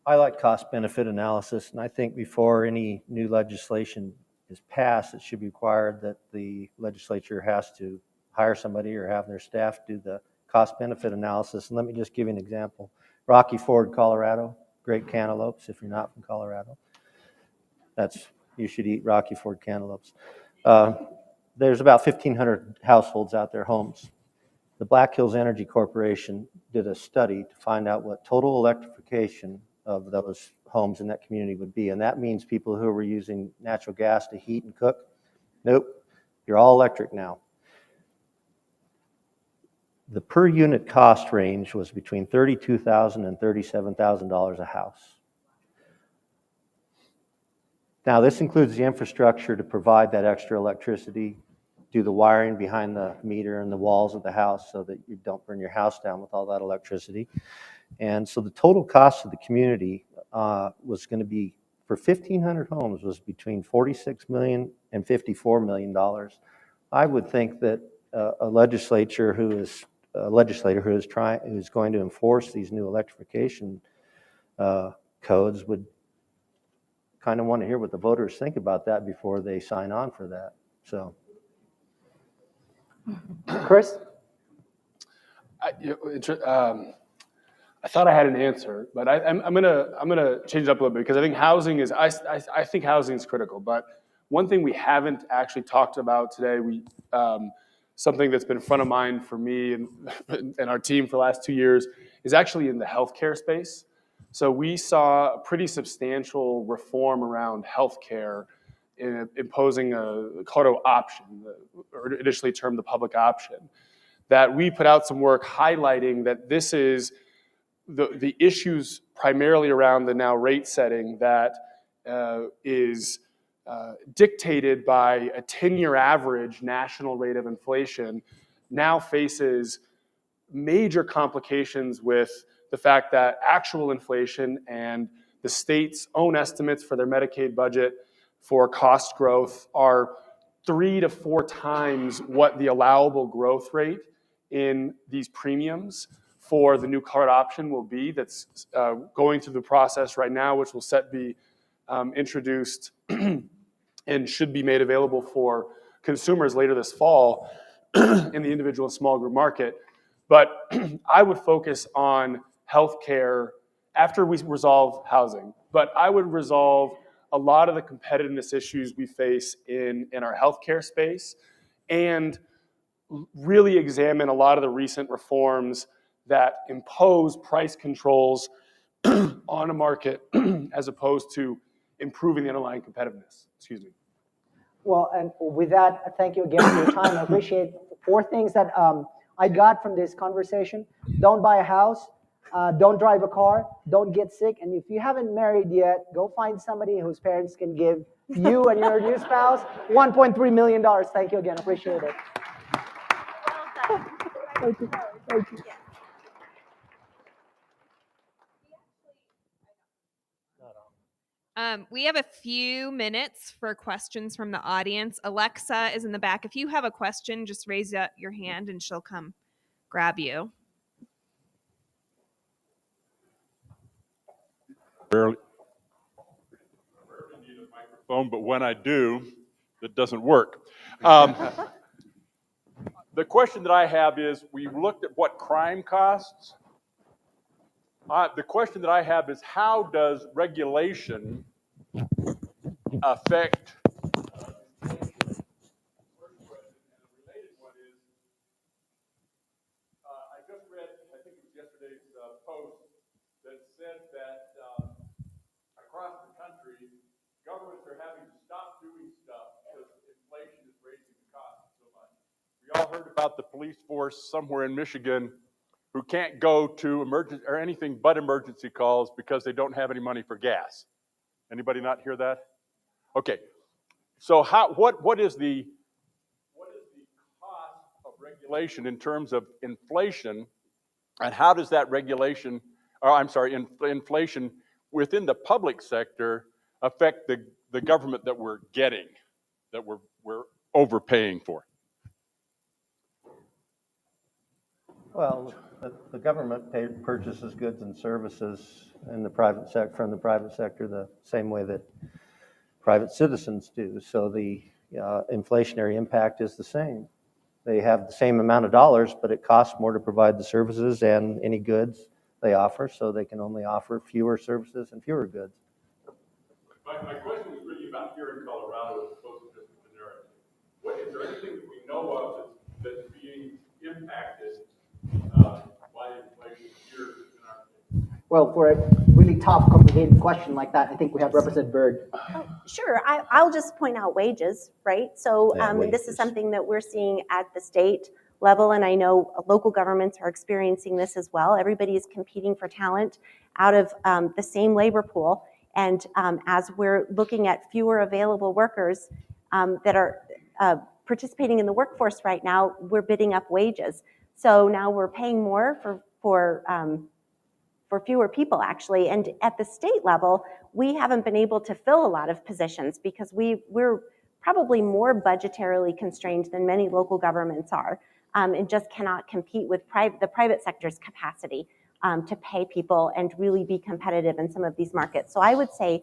I like cost-benefit analysis, and I think before any new legislation is passed, it should be required that the legislature has to hire somebody or have their staff do the cost-benefit analysis. And let me just give you an example. Rocky Ford, Colorado, great cantaloupes if you're not from Colorado. You should eat Rocky Ford cantaloupes. There's about 1,500 households out there, homes. The Black Hills Energy Corporation did a study to find out what total electrification of those homes in that community would be. And that means people who were using natural gas to heat and cook. Nope, you're all electric now. the per unit cost range was between $32,000 and $37,000 a house. Now, this includes the infrastructure to provide that extra electricity, do the wiring behind the meter and the walls of the house so that you don't burn your house down with all that electricity. And so the total cost of the community was going to be, for 1,500 homes, was between $46 million and $54 million. I would think that a legislator who is going to enforce these new electrification codes would kind of want to hear what the voters think about that before they sign on for that. So, Chris? I thought I had an answer, but I'm gonna change it up a little bit because I think housing is I think housing is critical. But one thing we haven't actually talked about today, something that's been front of mind for me and our team for the last 2 years is actually in the healthcare space. So we saw a pretty substantial reform around healthcare in imposing a Colorado option, or initially termed the public option, that we put out some work highlighting that this is the issues primarily around the now rate setting that is dictated by a 10-year average national rate of inflation now faces major complications with the fact that actual inflation and the state's own estimates for their Medicaid budget for cost growth are 3 to 4 times what the allowable growth rate in these premiums for the new card option will be. That's going through the process right now, which will be introduced and should be made available for consumers later this fall in the individual and small group market. But I would focus on healthcare after we resolve housing. But I would resolve a lot of the competitiveness issues we face in our healthcare space and really examine a lot of the recent reforms that impose price controls on a market as opposed to improving the underlying competitiveness. Excuse me. Well, and with that, thank you again for your time. I appreciate 4 things that I got from this conversation. Don't buy a house. Don't drive a car. Don't get sick. And if you haven't married yet, go find somebody whose parents can give you and your new spouse $1.3 million. Thank you again. Appreciate it. Thank you. Thank you. We have a few minutes for questions from the audience. Alexa is in the back. If you have a question, just raise your hand and she'll come grab you. Rarely need a microphone, but when I do, it doesn't work. The question that I have is, we looked at what crime costs. The question that I have is, how does regulation affect I just read, I think it was yesterday's post that said that across the country, governments are having to stop doing stuff because inflation is raising the cost so much. We all heard about the police force somewhere in Michigan who can't go to emergency or anything but emergency calls because they don't have any money for gas. Anybody not hear that? Okay. So what is the cost of regulation in terms of inflation, and how does that inflation within the public sector affect the government that we're getting, that we're overpaying for? well, the government purchases goods and services in the from the private sector the same way that private citizens do. So the inflationary impact is the same. They have the same amount of dollars, but it costs more to provide the services and any goods they offer, so they can only offer fewer services and fewer goods. My question was really about here in Colorado as opposed to just the narrative. Is there anything that we know of that's being impacted by inflation here in our state? Well, for a really tough, complicated question like that, I think we have Representative Byrd. Oh, sure. I'll just point out wages, right? So Yeah, this wages. is something that we're seeing at the state level, and I know local governments are experiencing this as well. Everybody is competing for talent out of the same labor pool. And as we're looking at fewer available workers that are participating in the workforce right now, we're bidding up wages. So now we're paying more for fewer people, actually. And at the state level, we haven't been able to fill a lot of positions because we're probably more budgetarily constrained than many local governments are, and just cannot compete with the private sector's capacity to pay people and really be competitive in some of these markets. So I would say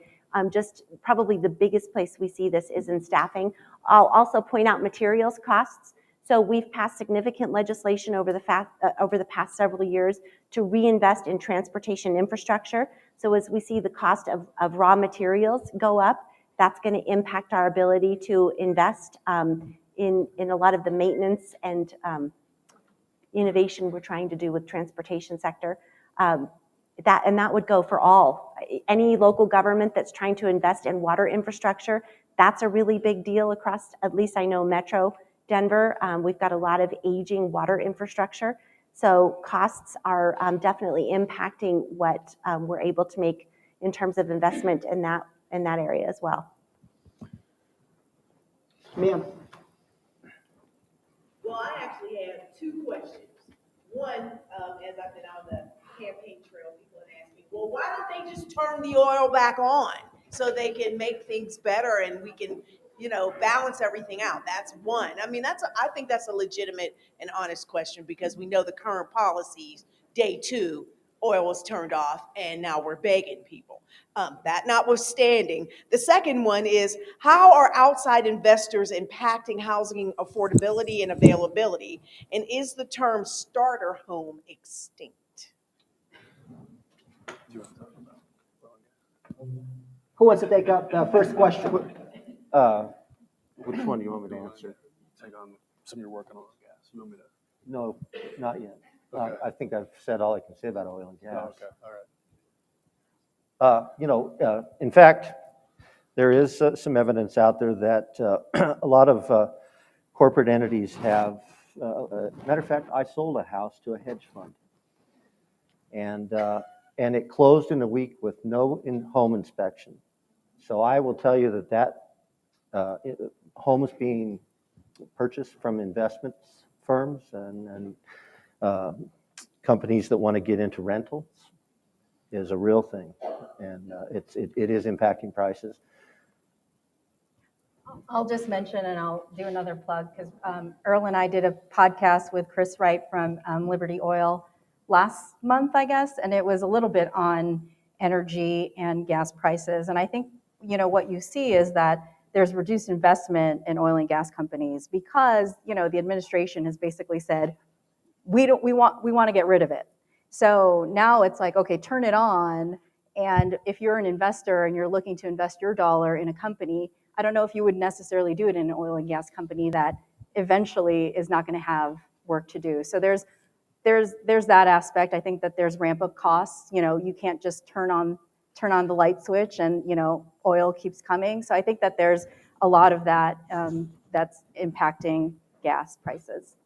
just probably the biggest place we see this is in staffing. I'll also point out materials costs. So we've passed significant legislation over the past several years to reinvest in transportation infrastructure. So as we see the cost of raw materials go up, that's going to impact our ability to invest in a lot of the maintenance and innovation we're trying to do with transportation sector. That would go for any local government that's trying to invest in water infrastructure. That's a really big deal across, at least I know, Metro Denver. We've got a lot of aging water infrastructure. So costs are definitely impacting what we're able to make in terms of investment in that area as well. Ma'am. Well, I actually have two questions. One, as I've been on the campaign trail, people have asked me, well, why don't they just turn the oil back on so they can make things better and we can, balance everything out? That's one. I mean, I think that's a legitimate and honest question because we know the current policies, day two, oil was turned off and now we're begging people. That notwithstanding, the second one is, how are outside investors impacting housing affordability and availability? And is the term starter home extinct? Who wants to take up the first question? Which one do you want me to answer? Take on some you're working on gas. You want me to? No, not yet. Okay. I think I've said all I can say about oil and gas. Okay, all right. In fact, there is some evidence out there that a lot of corporate entities have, matter of fact, I sold a house to a hedge fund. And it closed in a week with no home inspection. So I will tell you that homes being purchased from investment firms and companies that want to get into rentals is a real thing, and it is impacting prices. I'll just mention, and I'll do another plug, because Earl and I did a podcast with Chris Wright from Liberty Oil last month, I guess, and it was a little bit on energy and gas prices. And I think, what you see is that there's reduced investment in oil and gas companies because, the administration has basically said, we want to get rid of it. So now it's like, okay, turn it on. And if you're an investor and you're looking to invest your dollar in a company, I don't know if you would necessarily do it in an oil and gas company that eventually is not going to have work to do. So there's that aspect. I think that there's ramp up costs. You can't just turn on the light switch and oil keeps coming. So I think that there's a lot of that that's impacting gas prices.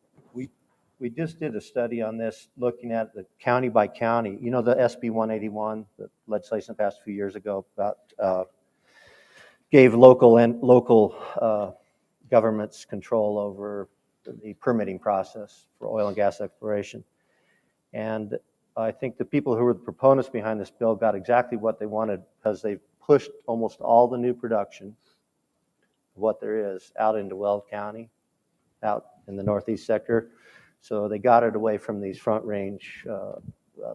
We just did a study on this, looking at the county by county. The SB 181, the legislation passed a few years ago about gave local governments control over the permitting process for oil and gas exploration. And I think the people who were the proponents behind this bill got exactly what they wanted because they pushed almost all the new production, what there is, out into Weld County, out in the northeast sector. So they got it away from these front range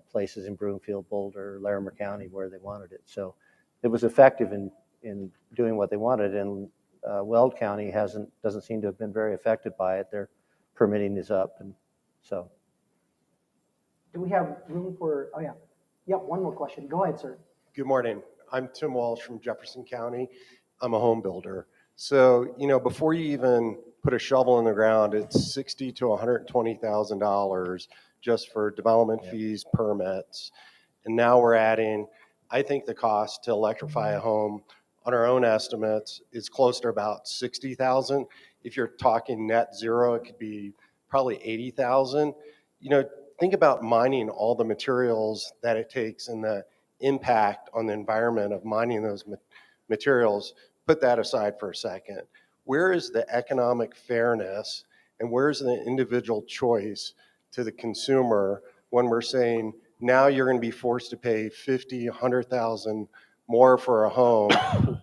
places in Broomfield, Boulder, Larimer County where they wanted it. So it was effective in doing what they wanted. And Weld County doesn't seem to have been very affected by it. Their permitting is up, and so. Do we have room for? Oh yeah, yep. One more question. Go ahead, sir. Good morning. I'm Tim Walsh from Jefferson County. I'm a home builder. So, before you even put a shovel in the ground, it's $60,000 to $120,000 just for development fees, permits. And now we're adding, I think the cost to electrify a home on our own estimates is close to about $60,000. If you're talking net zero, it could be probably 80,000. You know, think about mining all the materials that it takes and the impact on the environment of mining those materials. Put that aside for a second. Where is the economic fairness and where's the individual choice to the consumer when we're saying now you're going to be forced to pay 50, 100,000 more for a home,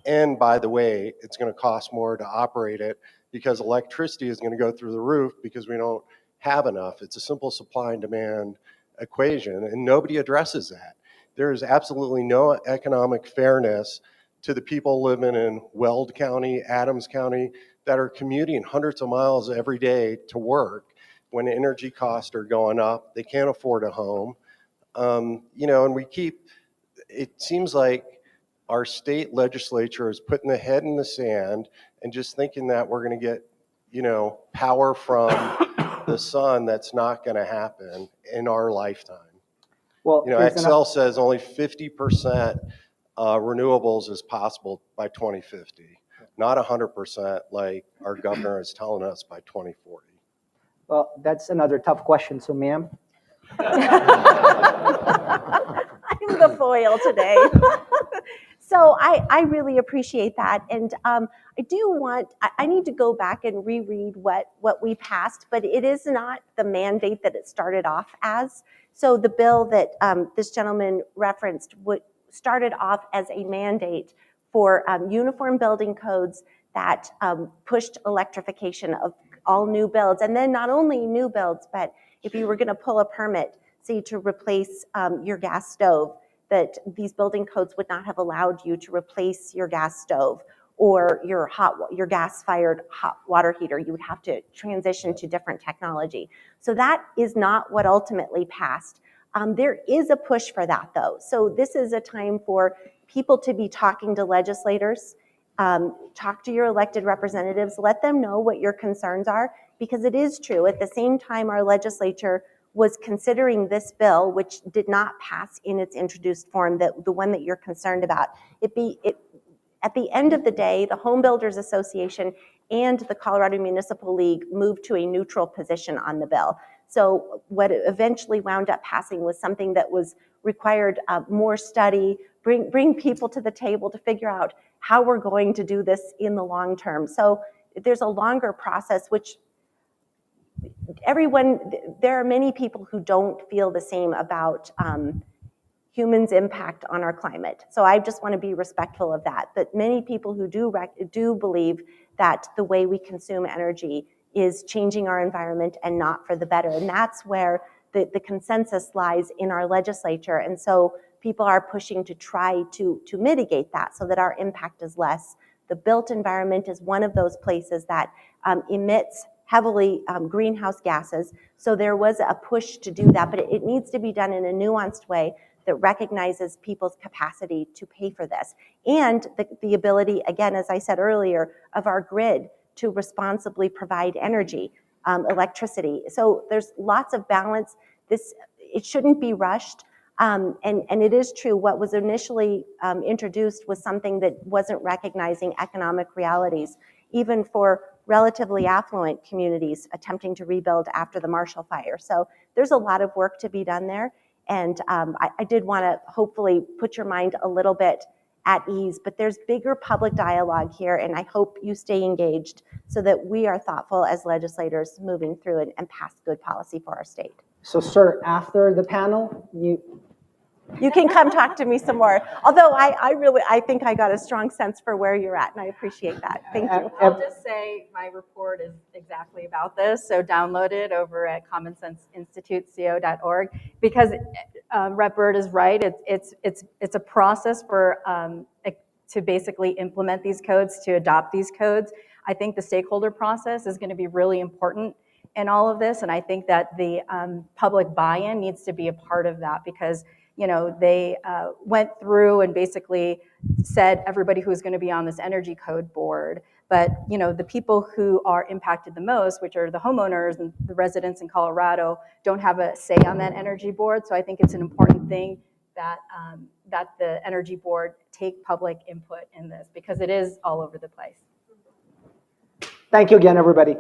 and by the way, it's going to cost more to operate it because electricity is going to go through the roof because we don't have enough. It's a simple supply and demand equation, and nobody addresses that. There is absolutely no economic fairness to the people living in Weld County, Adams County, that are commuting hundreds of miles every day to work when energy costs are going up. They can't afford a home. You know, and it seems like our state legislature is putting the head in the sand and just thinking that we're going to get, you know, power from the sun. That's not going to happen in our lifetime. Well, You know, here's Excel says only 50% renewables is possible by 2050, not 100% like our governor is telling us by 2040. well, that's another tough question. So, ma'am. I'm the foil today. So I really appreciate that. And I need to go back and reread what we passed, but it is not the mandate that it started off as. So the bill that this gentleman referenced started off as a mandate for uniform building codes that pushed electrification of all new builds. And then not only new builds, but if you were going to pull a permit, say to replace your gas stove, that these building codes would not have allowed you to replace your gas stove or your gas-fired hot water heater. You would have to transition to different technology. So that is not what ultimately passed. There is a push for that, though. So this is a time for people to be talking to legislators, talk to your elected representatives, let them know what your concerns are, because it is true. At the same time, our legislature was considering this bill, which did not pass in its introduced form, the one that you're concerned about. At the end of the day, the Home Builders Association and the Colorado Municipal League moved to a neutral position on the bill. So what eventually wound up passing was something that required more study, bring people to the table to figure out how we're going to do this in the long term. So there's a longer process, which there are many people who don't feel the same about humans' impact on our climate. So I just want to be respectful of that. But many people who do believe that the way we consume energy is changing our environment and not for the better. And that's where the consensus lies in our legislature. And so people are pushing to try to mitigate that so that our impact is less. The built environment is one of those places that emits heavily greenhouse gases. So there was a push to do that, but it needs to be done in a nuanced way that recognizes people's capacity to pay for this. And the ability, again, as I said earlier, of our grid to responsibly provide energy, electricity. So there's lots of balance. It shouldn't be rushed. And it is true, what was initially introduced was something that wasn't recognizing economic realities, even for relatively affluent communities attempting to rebuild after the Marshall Fire. So there's a lot of work to be done there. And I did want to hopefully put your mind a little bit at ease, but there's bigger public dialogue here, and I hope you stay engaged so that we are thoughtful as legislators moving through and pass good policy for our state. So, sir, after the panel, You can come talk to me some more. Although I think I got a strong sense for where you're at, and I appreciate that. Thank you. I'll just say my report is exactly about this, so download it over at commonsenseinstituteco.org, because Rep. Byrd is right. It's a process for to basically implement these codes, to adopt these codes. I think the stakeholder process is going to be really important in all of this, and I think that the public buy-in needs to be a part of that, because they went through and basically said everybody who's going to be on this energy code board, but the people who are impacted the most, which are the homeowners and the residents in Colorado, don't have a say on that energy board. So I think it's an important thing that that the energy board take public input in this, because it is all over the place. Thank you again, everybody.